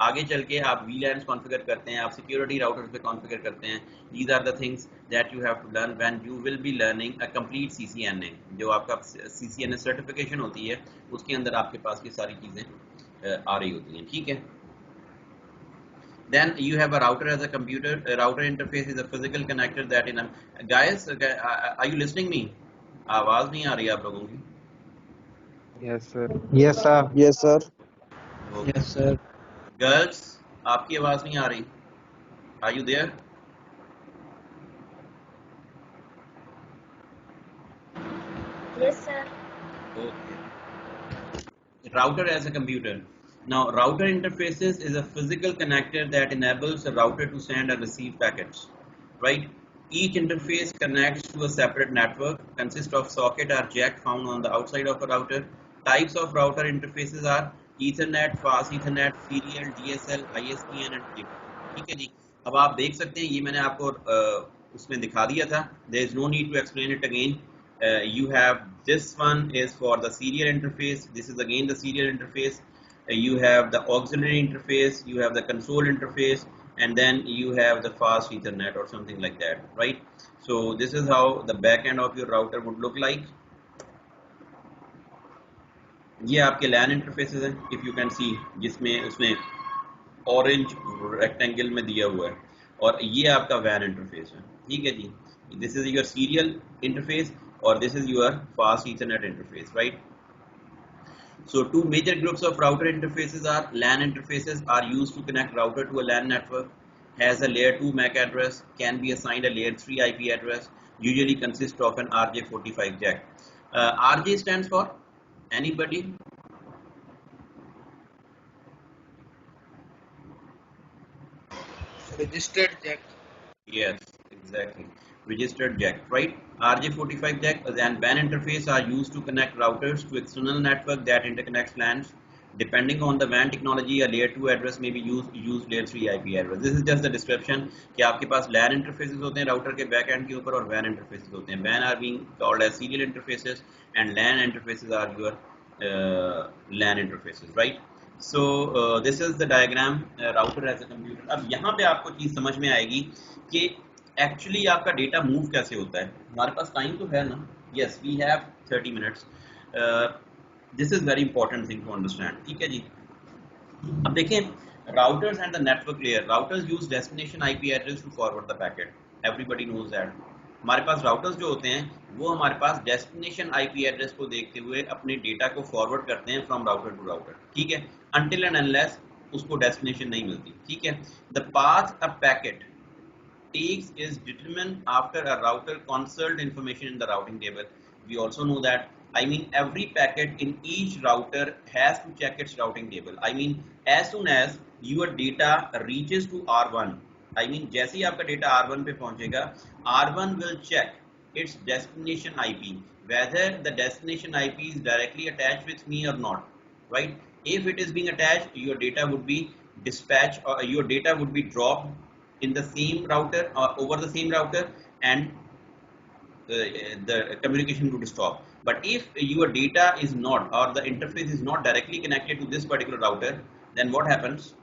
आगे चल के आप VLANs कॉन्फ़िगर करते हैं, आप सिक्योरिटी राउटर्स पे कॉन्फ़िगर करते हैं. These are the things that you have to learn when you will be learning a complete CCNA. जो आपका CCNA सर्टिफिकेशन होती है उसके अंदर आपके पास ये सारी चीजें आ रही होती हैं. ठीक है. Then you have a router as a computer. A router interface is a physical connector that in a guys, are you listening me? आवाज नहीं आ रही आप लोगों की. Yes sir. Yes sir. Yes sir. Okay. Yes sir. Girls, आपकी आवाज नहीं आ रही. Are you there? Yes sir. Okay. Router as a computer. Now, router interfaces is a physical connector that enables a router to send and receive packets, right? Each interface connects to a separate network, consists of socket or jack found on the outside of a router. Types of router interfaces are Ethernet, Fast Ethernet, Serial, DSL, ISDN and Cable. ठीक है जी. अब आप देख सकते हैं ये मैंने आपको उसमें दिखा दिया था. There is no need to explain it again. You have this one is for the serial interface. This is again the serial interface. You have the auxiliary interface, you have the console interface, and then you have the fast Ethernet or something like that, right? So this is how the back end of your router would look like. ये आपके LAN interfaces हैं, if you can see, जिसमें उसमें orange rectangle में दिया हुआ है, और ये आपका WAN interface है. ठीक है जी. This is your serial interface or this is your fast Ethernet interface, right? So two major groups of router interfaces are LAN interfaces are used to connect router to a LAN network, has a layer 2 MAC address, can be assigned a layer 3 IP address, usually consists of an RJ45 jack. RJ stands for Anybody? Registered jack. Yes, exactly. Registered jack, right? RJ45 jack and WAN interface are used to connect routers to external network that interconnects LANs. Depending on the WAN technology, a layer 2 address may be used layer 3 IP address. This is just the description कि आपके पास LAN interfaces होते हैं router के back end के ऊपर और WAN interfaces होते हैं. WAN are being called as serial interfaces and LAN interfaces are your LAN interfaces, right? So this is the diagram router as a computer. अब यहाँ पे आपको चीज समझ में आएगी कि एक्चुअली आपका डेटा मूव कैसे होता है. हमारे पास टाइम तो है ना? Yes, we have 30 minutes. This is very important thing to understand. ठीक है जी. अब देखें routers and the network layer. Routers use destination IP address to forward the packet. Everybody knows that. हमारे पास राउटर्स जो होते हैं वो हमारे पास डेस्टिनेशन आईपी एड्रेस को देखते हुए अपने डेटा को फॉरवर्ड करते हैं फ्रॉम राउटर टू राउटर. ठीक है, अनटिल एंड अनलेस उसको डेस्टिनेशन नहीं मिलती. ठीक है. The path a packet takes is determined after a router consult information in the routing table. We also know that, I mean, every packet in each router has to check its routing table. I mean, as soon as your data reaches to R1, I mean, जैसे ही आपका data R1 पे पहुंचेगा, R1 will check its destination IP, whether the destination IP is directly attached with me or not, right? If it is being attached, your data would be dispatched or your data would be dropped in the same router or over the same router, and the communication would stop. But if your data is not, or the interface is not directly connected to this particular router, then what happens?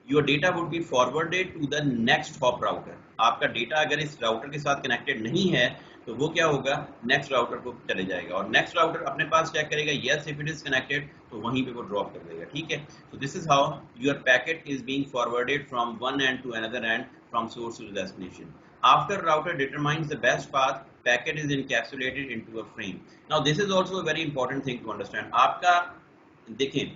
Your data would be forwarded to the next hop router. आपका data अगर इस router के साथ connected नहीं है तो वो क्या होगा, नेक्स्ट राउटर को चले जाएगा और नेक्स्ट राउटर अपने पास चेक करेगा, yes if it is connected, तो वहीं पे वो ड्रॉप कर देगा. ठीक है. So this is how your packet is being forwarded from one end to another end from source to destination. After router determines the best path, packet is encapsulated into a frame. Now this is also a very important thing to understand. आपका देखें,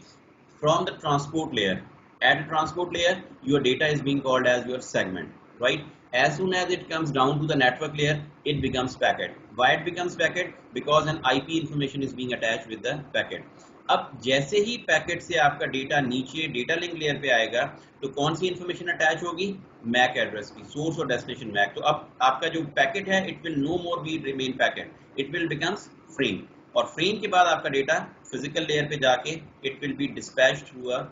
from the transport layer, at a transport layer your data is being called as your segment, right? As soon as it comes down to the network layer, it becomes packet. Why it becomes packet? Because an IP information is being attached with the packet. अब जैसे ही packet से आपका data नीचे data link layer पे आएगा तो कौन सी इंफॉर्मेशन अटैच होगी, मैक एड्रेस की, सोर्स और डेस्टिनेशन मैक. तो अब आपका जो पैकेट है it will no more be remain packet, it will becomes frame. और फ्रेम के बाद आपका डेटा फिजिकल लेयर पे जाके it will be dispatched through a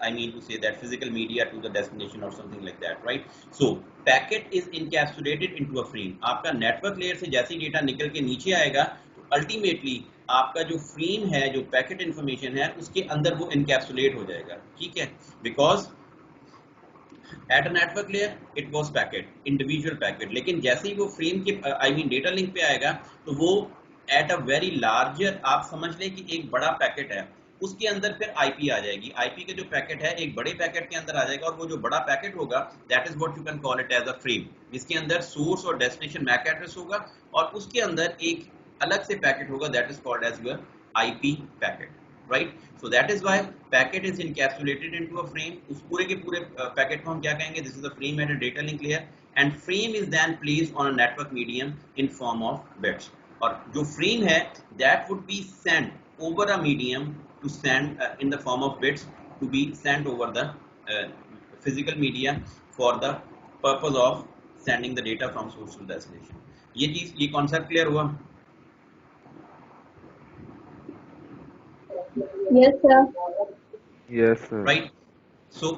I mean to say that physical media to the destination or something like that, right? So packet is encapsulated into a frame. आपका network layer से जैसे ही data निकल के नीचे आएगा तो ultimately आपका जो फ्रेम है, जो पैकेट इंफॉर्मेशन है, उसके अंदर वो encapsulate हो जाएगा. ठीक है. Because at a network layer it was packet, individual packet. लेकिन जैसे ही वो फ्रेम के I mean डेटा लिंक पे आएगा तो वो at a very larger, आप समझ लें कि एक बड़ा पैकेट है, उसके अंदर फिर आईपी आ जाएगी. आईपी के जो पैकेट है एक बड़े पैकेट के अंदर आ जाएगा और वो जो बड़ा पैकेट होगा that is what you can call it as a frame, जिसके अंदर सोर्स और डेस्टिनेशन मैक एड्रेस होगा और उसके अंदर एक अलग से पैकेट होगा that is called as your IP packet, right? So that is why packet is encapsulated into a frame. उस पूरे के पूरे पैकेट को हम क्या कहेंगे, this is a frame at a data link layer and frame is then placed on a network medium in form of bits. और जो फ्रेम है that would be sent over a medium to send in the form of bits to be sent over the physical media for the purpose of sending the data from source to destination. ये concept clear हुआ? Yes, sir. Yes sir. Right. So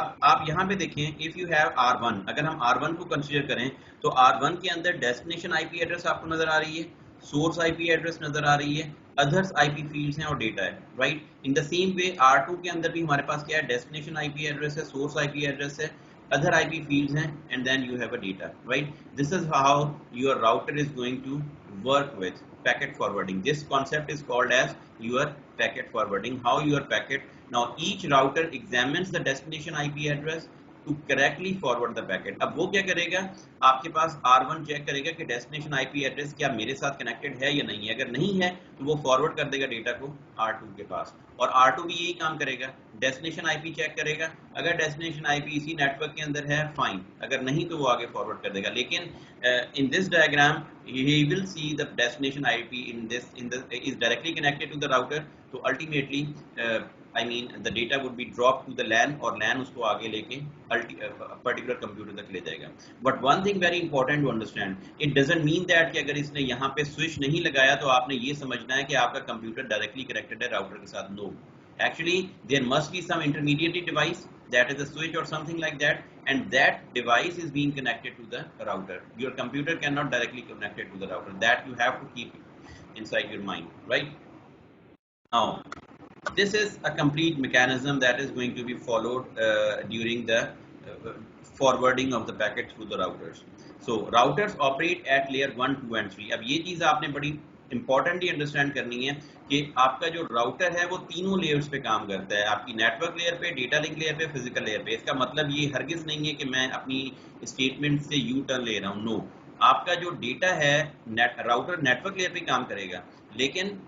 अब आप यहाँ पे देखें, if you have R1, अगर हम R1 को कंसीडर करें तो R1 के अंदर डेस्टिनेशन IP एड्रेस आपको नजर आ रही है, सोर्स IP एड्रेस नजर आ रही है, अदर्स IP फील्ड्स हैं और डेटा है, right? In the same way R2 के अंदर भी हमारे पास क्या है, डेस्टिनेशन IP एड्रेस है, सोर्स IP एड्रेस है, other IP fields हैं, and then you have a data, right? This is how your router is going to work with packet forwarding. This concept is called as your packet forwarding. How your packet, now each router examines the destination IP address to correctly forward the packet. अब वो क्या करेगा, आपके पास R1 check करेगा कि destination IP address क्या मेरे साथ कनेक्टेड है या नहीं है। अगर नहीं है तो वो फॉरवर्ड कर देगा डेटा को R2 के पास, और R2 भी यही काम करेगा, डेस्टिनेशन आईपी चेक करेगा। अगर डेस्टिनेशन आईपी इसी नेटवर्क के अंदर है फाइन, अगर नहीं तो वो आगे फॉरवर्ड कर देगा। लेकिन in this diagram he will see the destination IP is directly connected to the router, so ultimately I mean the data would be dropped to the LAN और LAN उसको आगे लेके particular computer तक ले जाएगा। But one thing very important to understand, it doesn't mean that कि अगर इसने यहाँ पे switch नहीं लगाया तो आपने ये समझना है कि आपका computer directly connected है router के साथ। No, actually there must be some intermediary device, that is a switch or something like that, and that device is being connected to the router. Your computer cannot directly connect it to the router. That you have to keep inside your mind, right? Now, this is a complete mechanism that is going to be followed during the forwarding of the packet through the routers. So routers operate at layer 1, 2 and 3. अब ये चीज आपने बड़ी importantly understand करनी है कि आपका जो राउटर है वो तीनों लेयर्स पे काम करता है, आपकी नेटवर्क लेयर पे, डेटा लिंक लेयर पे, फिजिकल लेयर पे। इसका मतलब ये हरगिज नहीं है कि मैं अपनी स्टेटमेंट से यू टर्न ले रहा हूँ। नो, आपका जो डेटा है राउटर नेटवर्क लेयर पे काम करेगा, लेकिन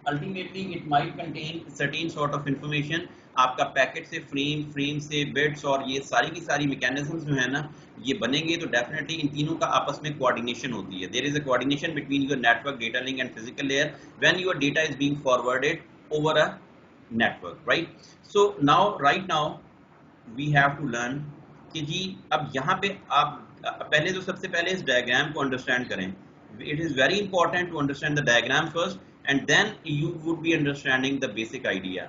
ultimately it might contain certain sort of information. आपका पैकेट से फ्रेम से बिट्स और ये सारी की सारी मैकेनिज्म्स जो है ना ये बनेंगे, तो डेफिनेटली इन तीनों का आपस में कोऑर्डिनेशन होती है। There is a coordination between your network, data link and physical layer when your data is being forwarded over a network, right? So right now we have to learn कि जी अब यहाँ पे आप पहले तो सबसे पहले इस डायग्राम को अंडरस्टैंड करें। It is very important to understand the diagram first and then you would be understanding the basic idea.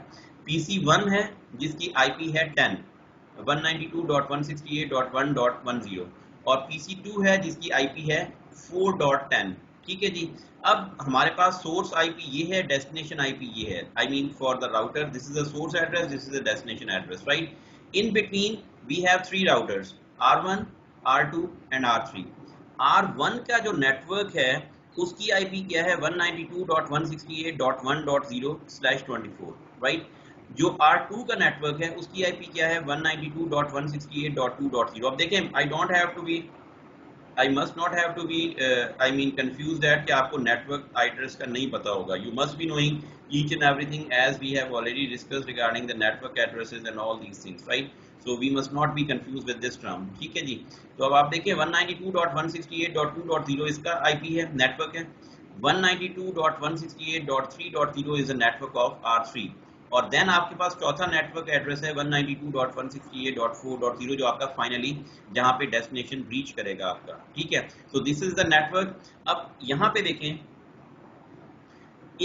PC1 है जिसकी IP है 10 192.168.1.10 और PC2 है जिसकी IP है 4.10। ठीक है जी। अब हमारे पास सोर्स IP ये है, डेस्टिनेशन IP ये है। I mean for the router this is a source address, this is a destination address, right? In between we have three routers, R1, R2 and R3। R1 का जो network है उसकी IP क्या है 192.168.1.0/24, right? जो R2 का network है उसकी IP क्या है 192.168.2.0। अब देखें, I must not have to be confused that कि आपको नेटवर्क एड्रेस का नहीं पता होगा। You must be knowing each and everything as we have already discussed regarding the network addresses and all these things, right? So we must not be confused with this term. ठीक है जी। तो अब आप देखिए 192.168.2.0 इसका IP है, network है। 192.168.3.0 is a network of R3 और देन आपके पास चौथा नेटवर्क एड्रेस है 192.168.4.0 जो आपका फाइनली जहां पे डेस्टिनेशन रीच करेगा आपका। ठीक है, so this is the network. अब यहां पे देखें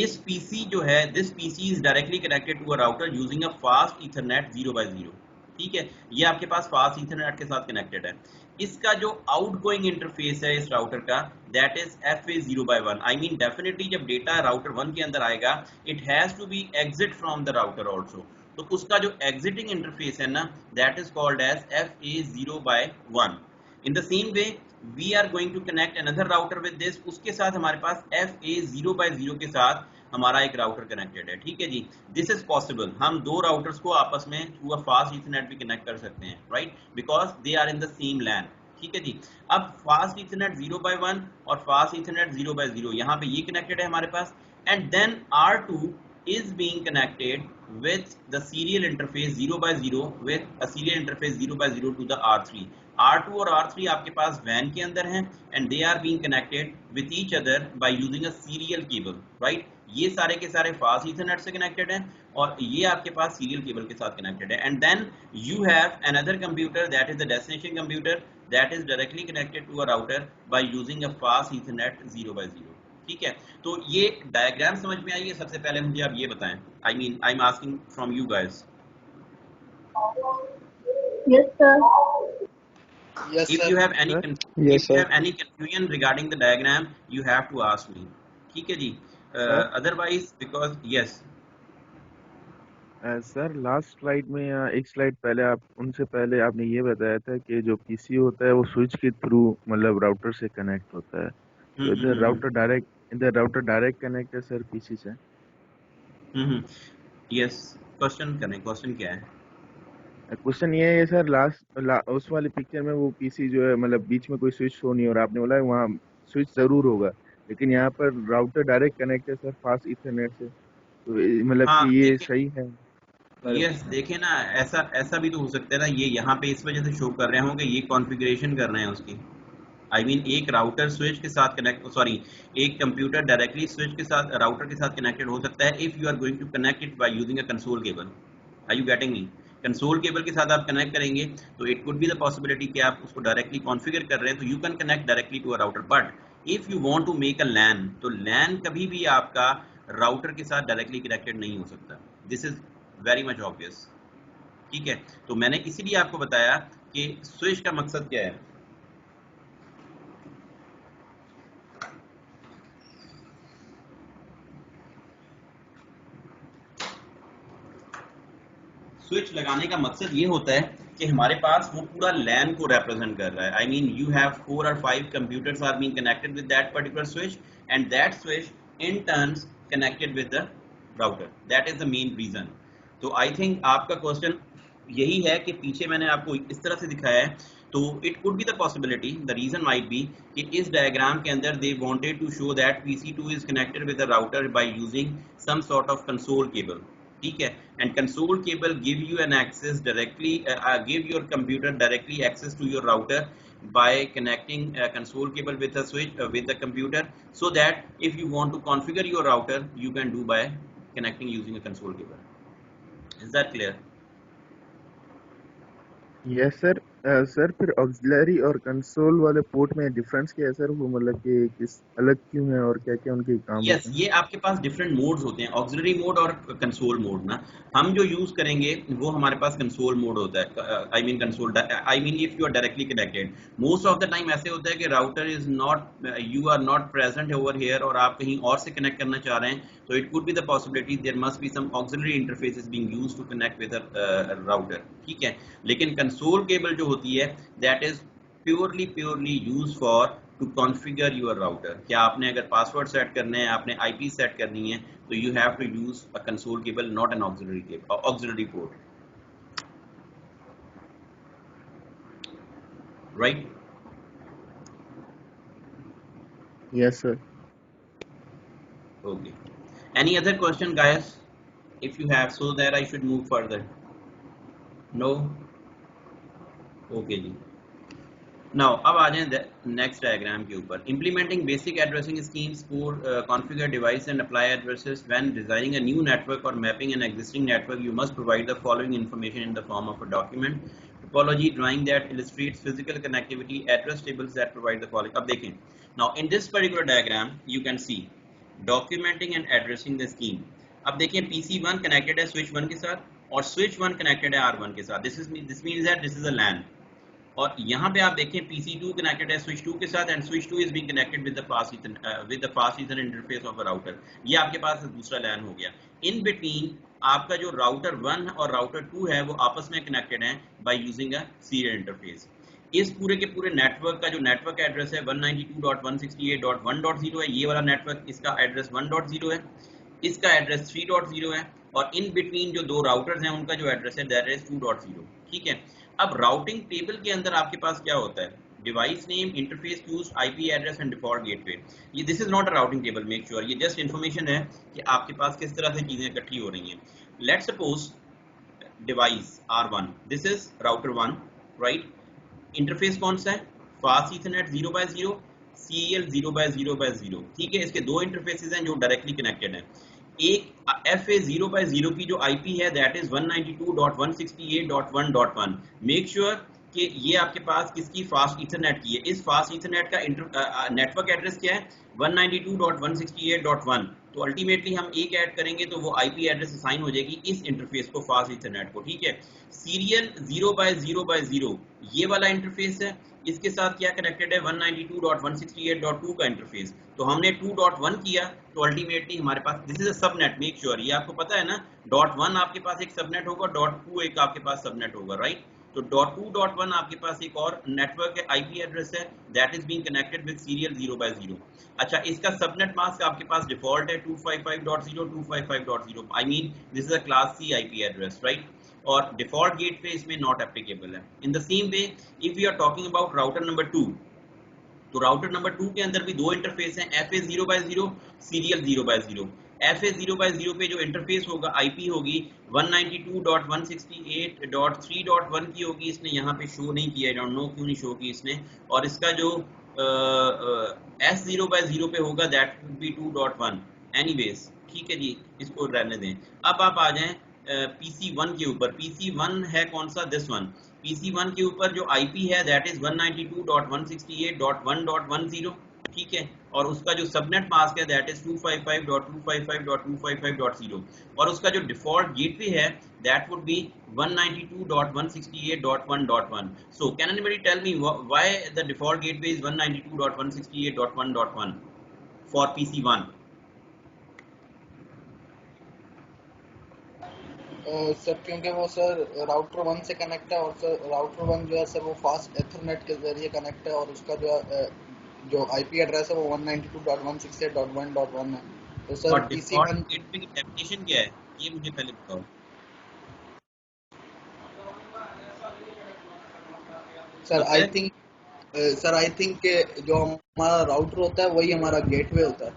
इस पीसी जो है, this PC is directly connected to a router using a fast Ethernet 0/0। ठीक है, ये आपके पास फास्ट ईथरनेट के साथ कनेक्टेड है। इसका जो आउटगोइंग इंटरफेस है इस राउटर का that is FA0/1। I mean definitely जब डेटा राउटर 1 के अंदर आएगा it has to be exit from the router also, तो उसका जो एग्जिटिंग इंटरफेस है ना that is called as FA0/1। In the same way we are going to connect another router with this, उसके साथ हमारे पास FA0/0 के साथ हमारा एक राउटर कनेक्टेड है। ठीक है जी, दिस इज पॉसिबल। हम दो राउटर्स को आपस में थ्रू अ फास्ट ईथरनेट भी कनेक्ट कर सकते हैं, right? Because they are in the same LAN. ठीक है जी। अब फास्ट ईथरनेट 0/1 और फास्ट ईथरनेट 0/0 यहाँ पे ये कनेक्टेड है हमारे पास, and then R2 is being connected with the serial interface 0/0 with a serial interface 0/0 to the R3. R2 और R3 आपके पास WAN के अंदर हैं and they are being connected with each other by using a serial cable, right? ये सारे के सारे fast Ethernet से कनेक्टेड हैं और ये आपके पास सीरियल केबल के साथ कनेक्टेड है। And then you have another computer that is the destination computer that is directly connected to a router by using a fast Ethernet 0/0। ठीक है, तो ये डायग्राम समझ में आई है? सबसे पहले मुझे आप ये बताएं, I am asking from you guys. Yes, sir. Yes, If sir. you have any Yes, if you have any confusion regarding the diagram, you have to ask me. ठीक है जी। Otherwise, because yes. Sir last slide में या एक slide पहले आप उनसे पहले आपने ये बताया था कि जो पीसी होता है वो स्विच के थ्रू मतलब राउटर से कनेक्ट होता है, तो इधर राउटर डायरेक्ट कनेक्ट है सर पीसी से। यस, क्वेश्चन करें, क्वेश्चन क्या है? क्वेश्चन ये है सर, उस वाली पिक्चर में वो पीसी जो है मतलब बीच में कोई स्विच शो नहीं हो रहा, आपने बोला है वहाँ स्विच जरूर होगा, लेकिन यहाँ पर राउटर डायरेक्ट कनेक्ट है सर फास्ट इथरनेट से, तो मतलब हाँ कि ये देखिए, सही है? यस देखें ना, ऐसा ऐसा भी तो हो सकता है ना, ये यहाँ पे इस वजह से शो कर रहे होंगे, ये कॉन्फ़िगरेशन कर रहे हैं उसकी। आई मीन एक राउटर स्विच के साथ कनेक्ट, सॉरी, एक कंप्यूटर डायरेक्टली स्विच के साथ राउटर के साथ कनेक्टेड हो सकता है if you are going to connect it by using a console cable. Are you getting me? Console cable के साथ आप कनेक्ट करेंगे तो it could be the possibility कि आप उसको डायरेक्टली कॉन्फ़िगर कर रहे हैं, तो you can connect directly to a router. But if you want to make a LAN, तो लैन कभी भी आपका राउटर के साथ डायरेक्टली कनेक्टेड नहीं हो सकता। This is very much obvious. ठीक है, तो मैंने इसीलिए आपको बताया कि स्विच का मकसद क्या है। स्विच लगाने का मकसद ये होता है कि हमारे पास वो पूरा लैन को रिप्रेजेंट कर रहा है। I mean you have 4 or 5 computers are being connected with that particular switch, and that switch in turns connected with the router. That is the main reason. तो आई थिंक आपका क्वेश्चन यही है कि पीछे मैंने आपको इस तरह से दिखाया है, तो it could be the possibility, the reason might be कि इस डायग्राम के अंदर they wanted to show that PC2 is connected with the router by using some sort of console cable. ठीक है, and console cable give you an access directly, give your computer directly access to your router by connecting a console cable with a switch with the computer, so that if you want to configure your router you can do by connecting using a console cable. Is that clear? Yes sir. Sir फिर auxiliary और console वाले port में difference क्या है sir, वो मतलब कि किस अलग क्यों है और क्या क्या उनके काम यस, होते हैं? ये आपके पास डिफरेंट मोड्स होते हैं, ऑक्सिलरी मोड और कंसोल मोड ना। हम जो यूज करेंगे वो हमारे पास कंसोल मोड होता है। I mean console, I mean if you are directly connected, most of the time ऐसे होता है कि router is not, you are not present over here और आप कहीं और से कनेक्ट करना चाह रहे हैं, तो it could be the possibility there must be some auxiliary interfaces being used to connect with router. ठीक है, लेकिन कंसोल केबल जो होती है that is purely use for to configure your router. क्या आपने अगर पासवर्ड सेट करने हैं, आपने आईपी सेट करनी है, तो you have to use a console cable, not an auxiliary cable, auxiliary port, right? Yes sir. Okay, any other question guys, if you have, so that I should move further? No? Okay ji. Now अब आ जाएं next diagram के ऊपर। Implementing basic addressing schemes for configure device and apply addresses when designing a new network or mapping an existing network, you must provide the following information in the form of a document: topology drawing that illustrates physical connectivity, address tables that provide the following। अब देखें, now in this particular diagram you can see documenting and addressing the scheme। अब देखें PC1 connected है switch 1 के साथ और switch 1 connected है R1 के साथ। This means that this is a LAN। और यहाँ पे आप देखें PC2 कनेक्टेड है स्विच 2 के साथ, and switch 2 is being connected with the fast Ethernet interface of a router. ये आपके पास दूसरा लैन हो गया। इन बिटवीन आपका जो राउटर 1 और राउटर 2 है वो आपस में कनेक्टेड हैं बाय यूजिंग अ सीरियल इंटरफेस। इस पूरे के पूरे नेटवर्क का जो नेटवर्क एड्रेस है 192.168.1.0 है, ये वाला नेटवर्क, इसका एड्रेस 1.0 है, इसका एड्रेस 3.0 है, और इन बिटवीन जो दो राउटर्स हैं उनका जो एड्रेस है दैट इज 2.0। ठीक है, अब राउटिंग टेबल के अंदर आपके पास क्या होता है? Device name, interface used, IP address and default gateway. ये this is not a routing table, make sure, ये जस्ट इंफॉर्मेशन है कि आपके पास किस तरह से चीजें इकट्ठी हो रही हैं। Let's suppose device R1, this is router 1, right? Interface कौन सा है? Fast Ethernet 0/0, serial 0/0/0। ठीक है, इसके दो इंटरफेसेस हैं जो डायरेक्टली कनेक्टेड हैं। एक FA 0/0 की जो IP है दैट इज 192.168.1.1। मेक श्योर कि ये आपके पास किसकी, फास्ट ईथरनेट की है। इस फास्ट ईथरनेट का नेटवर्क एड्रेस क्या है? 192.168.1। तो अल्टीमेटली हम एक ऐड करेंगे तो वो IP एड्रेस असाइन हो जाएगी इस इंटरफेस को, फास्ट ईथरनेट को। ठीक है, सीरियल 0/0/0 ये वाला इंटरफेस है, इसके साथ क्या कनेक्टेड है? 192.168.2 का इंटरफेस। तो हमने 2.1 किया तो अल्टीमेटली हमारे पास this is a subnet, make sure, ये आपको पता है ना, .1 आपके पास एक सबनेट होगा, .2 एक आपके पास सबनेट होगा, राइट? तो .2.1 आपके पास एक और नेटवर्क है, IP एड्रेस है, that is being connected with serial 0/0। अच्छा, इसका सबनेट मास्क आपके पास डिफॉल्ट है 255.0 255.0, I mean this is a class C IP address, right? और डिफॉल्ट गेटवे इसमें नॉट एप्लीकेबल है। In the same way if we are talking about router number 2, तो router number 2 के अंदर भी दो इंटरफेस हैं, FA0/0, सीरियल 0/0। FA0/0 पे जो इंटरफेस होगा आईपी होगी 192.168.3.1 की होगी। इसने यहाँ पे शो नहीं किया, आई डोंट नो क्यों नहीं शो की इसने। और इसका जो S0/0 पे होगा दैट वुड बी 2.1। एनीवेज ठीक है जी, इसको रहने दें। अब आप आ जाएं PC1 के ऊपर। PC1 है कौन सा? This one. PC1 के ऊपर जो IP है दैट इज 192.168.1.10, ठीक है। और उसका जो सबनेट मास्क है दैट इज 255.255.255.0 और उसका जो डिफॉल्ट गेटवे है that would be 192.168.1.1। So can anybody tell me why the default gateway is 192.168.1.1 for PC1? Sir क्योंकि वो सर राउटर 1 से कनेक्ट है और सर राउटर 1 जो है सर वो फास्ट एथरनेट के जरिए कनेक्ट है और उसका जो आईपी एड्रेस है वो 192.168.1.1 है। तो सर और PC1 डिफॉल्ट गेटवे की डेफिनेशन क्या है ये मुझे पहले बताओ। सर आई थिंक जो हमारा राउटर होता है वही हमारा गेटवे होता है।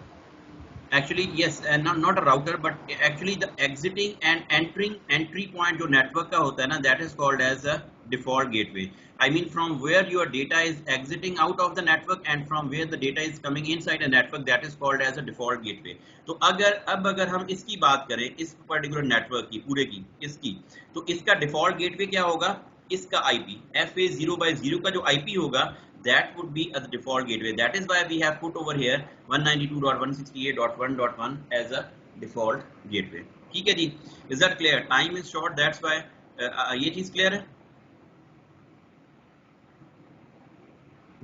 Actually yes, not a router but actually the exiting and entry point जो network का होता है ना that is called as a default gateway. I mean from where your data is exiting out of the network and from where the data is coming inside a network that is called as a default gateway. तो अगर हम इसकी बात करें इस particular network की पूरे की इसकी, तो इसका default gateway क्या होगा? इसका IP FA0/0 का जो IP होगा that would be a default gateway. That is why we have put over here 192.168.1.1 as a default gateway. ठीक है जी, is that clear? Time is short, that's why ये चीज clear है?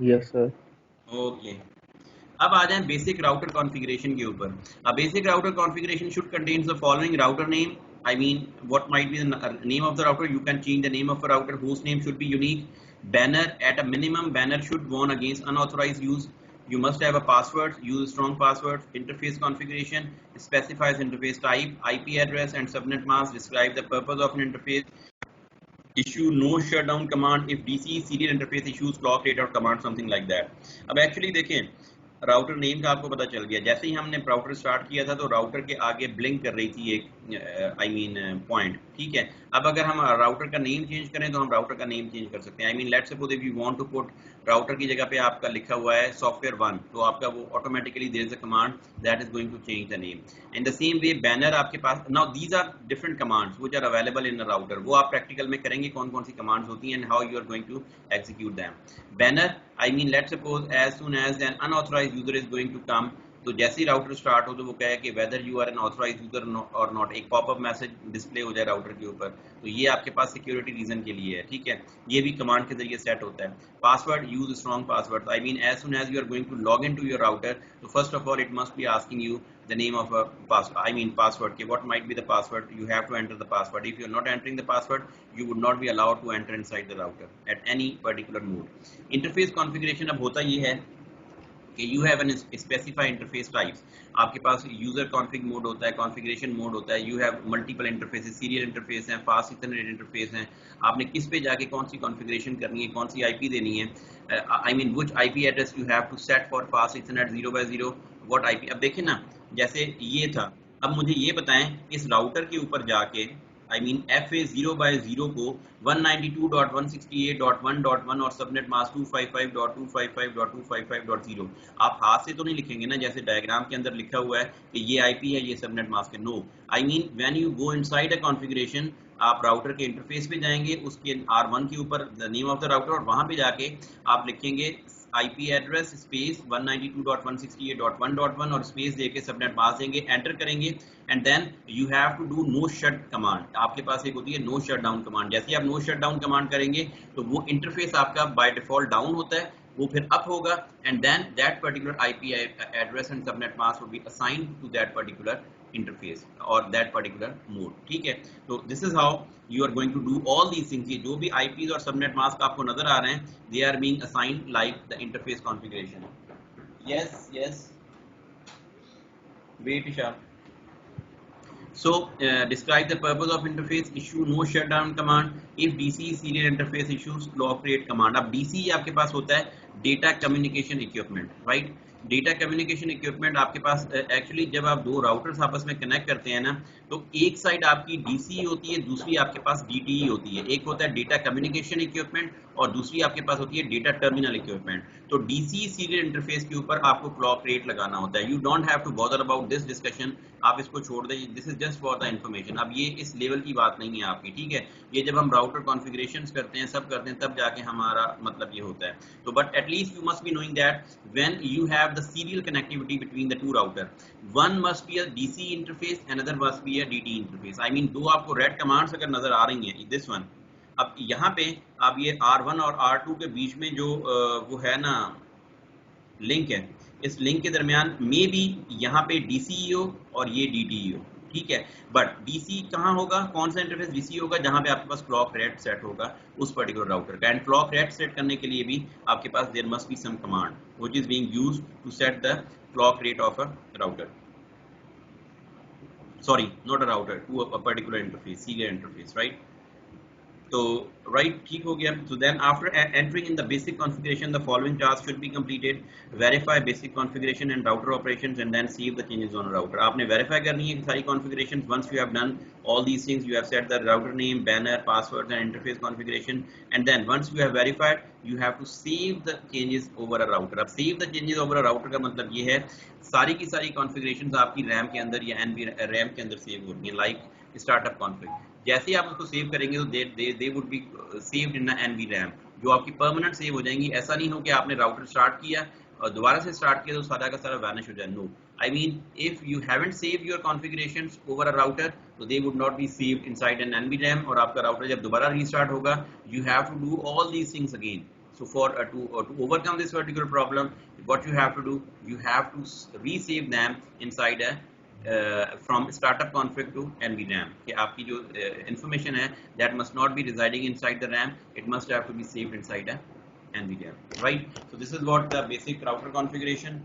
Yes sir. Okay. अब आ जाएं basic router configuration के ऊपर। A basic router configuration should contains the following: router name, I mean what might be the name of the router. You can change the name of a router. Host name should be unique. Banner, at a minimum banner should warn against unauthorized use. You must have a password. Use strong password. Interface configuration specifies interface type, IP address and subnet mask. Describe the purpose of an interface. Issue no shutdown command if DC serial interface issues clock rate or command something like that. अब actually देखें router name का आपको पता चल गया। जैसे ही हमने router start किया था तो राउटर के आगे ब्लिंक कर रही थी एक पॉइंट, ठीक है। अब अगर हम राउटर का नेम चेंज करें तो हम राउटर का नेम चेंज कर सकते हैं। I mean let's suppose if you want to put router की जगह पे आपका लिखा हुआ है सॉफ्टवेयर 1, तो आपका वो automatically there is a command that is going to change the name. In the same way banner आपके पास, now these are different commands which are available in the router. वो आप प्रैक्टिकल में करेंगे कौन कौन सी कमांड्स होती हैं and how you are going to execute them. Banner, I mean let's suppose as soon as an unauthorized user is going to come, तो जैसे ही राउटर स्टार्ट हो तो वो कहे कि whether you are an authorized user or not, एक popup message display हो जाए राउटर के ऊपर। तो ये आपके पास सिक्योरिटी रीजन के लिए है, ठीक है। ये भी कमांड के जरिए सेट होता है। Password, use strong password. I mean as soon as you are going to log in to your router, तो first of all it must be asking you the name of a password. What might be the password? You have to enter the password. If you are not entering the password, you would not be allowed to enter inside the router at any particular mode. Interface configuration अब होता ये है कि you have an specify interface types. आपके पास user config mode होता है, configuration mode होता है, you have multiple interfaces, serial interface हैं, फास्ट इथरनेट इंटरफेस हैं। आपने किस पे जाके कौन सी कॉन्फ़िगरेशन करनी है, कौन सी आईपी देनी है, I mean which IP address you have to set for fast Ethernet 0/0, what IP. अब देखिए ना, जैसे ये था, अब मुझे ये बताएं इस राउटर के ऊपर जाके आई मीन FA0/0 को 192.168.1.1 और सबनेट मास्क 255.255.255.0 आप हाथ से तो नहीं लिखेंगे ना, जैसे डायग्राम के अंदर लिखा हुआ है कि ये आईपी है, ये सबनेट मास्क है। No, I mean when you go inside a configuration, आप राउटर के इंटरफेस पे जाएंगे, उसके R1 के ऊपर the name of the router, और वहां पे जाके आप लिखेंगे IP एड्रेस स्पेस 192.168.1.1 और स्पेस देके सबनेट मास्क देंगे, एंटर करेंगे and then you have to do no shut command. आपके पास एक होती है नो शट डाउन कमांड। जैसे ही आप नो शट डाउन कमांड करेंगे तो वो इंटरफेस आपका बाय डिफॉल्ट डाउन होता है, वो फिर अप होगा and then that particular IP address and subnet mask will be assigned to that particular interface or that particular mode, ठीक है। तो this is how you are going to do all these things। ये जो भी IPs और subnet mask आपको नजर आ रहे हैं, they are being assigned like the interface configuration। yes wait Ishar। So describe the purpose of interface. Issue no shutdown command. If DC serial interface issues clock create command. अब DC आपके पास होता है data communication equipment, right? Data communication equipment आपके पास actually जब आप दो routers आपस में कनेक्ट करते हैं ना, तो एक साइड आपकी डीसी होती है, दूसरी आपके पास डीटीई होती है। एक होता है डेटा कम्युनिकेशन इक्विपमेंट और दूसरी आपके पास होती है डेटा टर्मिनल इक्विपमेंट। तो डीसी सीरियल इंटरफेस के ऊपर आपको क्लॉक रेट लगाना होता है। You don't have to bother about this discussion, आप इसको छोड़ दें, this is just for the information. अब ये इस लेवल की बात नहीं है आपकी, ठीक है। ये जब हम राउटर कॉन्फ़िगरेशंस करते हैं, सब करते हैं, तब जाके हमारा मतलब ये होता है। तो but at least you must be knowing that when you have the serial connectivity between the two router, one must be a DC interface, another must be a DT interface. I mean दो आपको red commands अगर नजर आ रही हैं, this one, अब यहाँ पे आप ये R1 और R2 के बीच में जो वो है ना लिंक है, इस लिंक के दरमियान में भी यहाँ पे DCE हो और ये DTE हो, ठीक है। बट DC कहाँ होगा, कौन सा इंटरफेस DC होगा, जहाँ पे आपके पास क्लॉक रेट सेट होगा उस पर्टिकुलर राउटर का। एंड क्लॉक रेट सेट करने के लिए भी आपके पास there must be some command which is being used to set the clock rate of a router, sorry not a router, to a particular interface, serial interface, right? तो right, ठीक हो गया। So then after entering in the basic configuration, the following tasks should be completed: verify basic configuration and router operations, and then save the changes on a router. आपने verify करनी है सारी configurations. Once you have done all these things, you have set the router name, banner, passwords, and interface configuration, and then once you have verified, you have to save the changes over a router. अब save the changes over a router का मतलब ये है सारी की सारी configurations आपकी RAM के अंदर या NV RAM के अंदर सेव होती हैं, like startup config। जैसे ही आप उसको सेव करेंगे तो they would be saved in NV RAM, जो आपकी परमानेंट सेव हो जाएंगी। ऐसा नहीं हो कि आपने राउटर स्टार्ट किया और दोबारा से स्टार्ट किया तो सारा का सारा वैनिश हो जाए। No, I mean if you haven't saved your configurations over a router, तो they would not be saved inside an NV RAM, और आपका राउटर जब दोबारा रीस्टार्ट होगा, you have to do all these things again. So for to overcome this particular problem, what you have to do, you have to resave them inside a from startup config to NVRAM। कि आपकी जो information है that must not be residing inside the RAM, it must have to be saved inside a NVRAM, right? So this is what the basic router configuration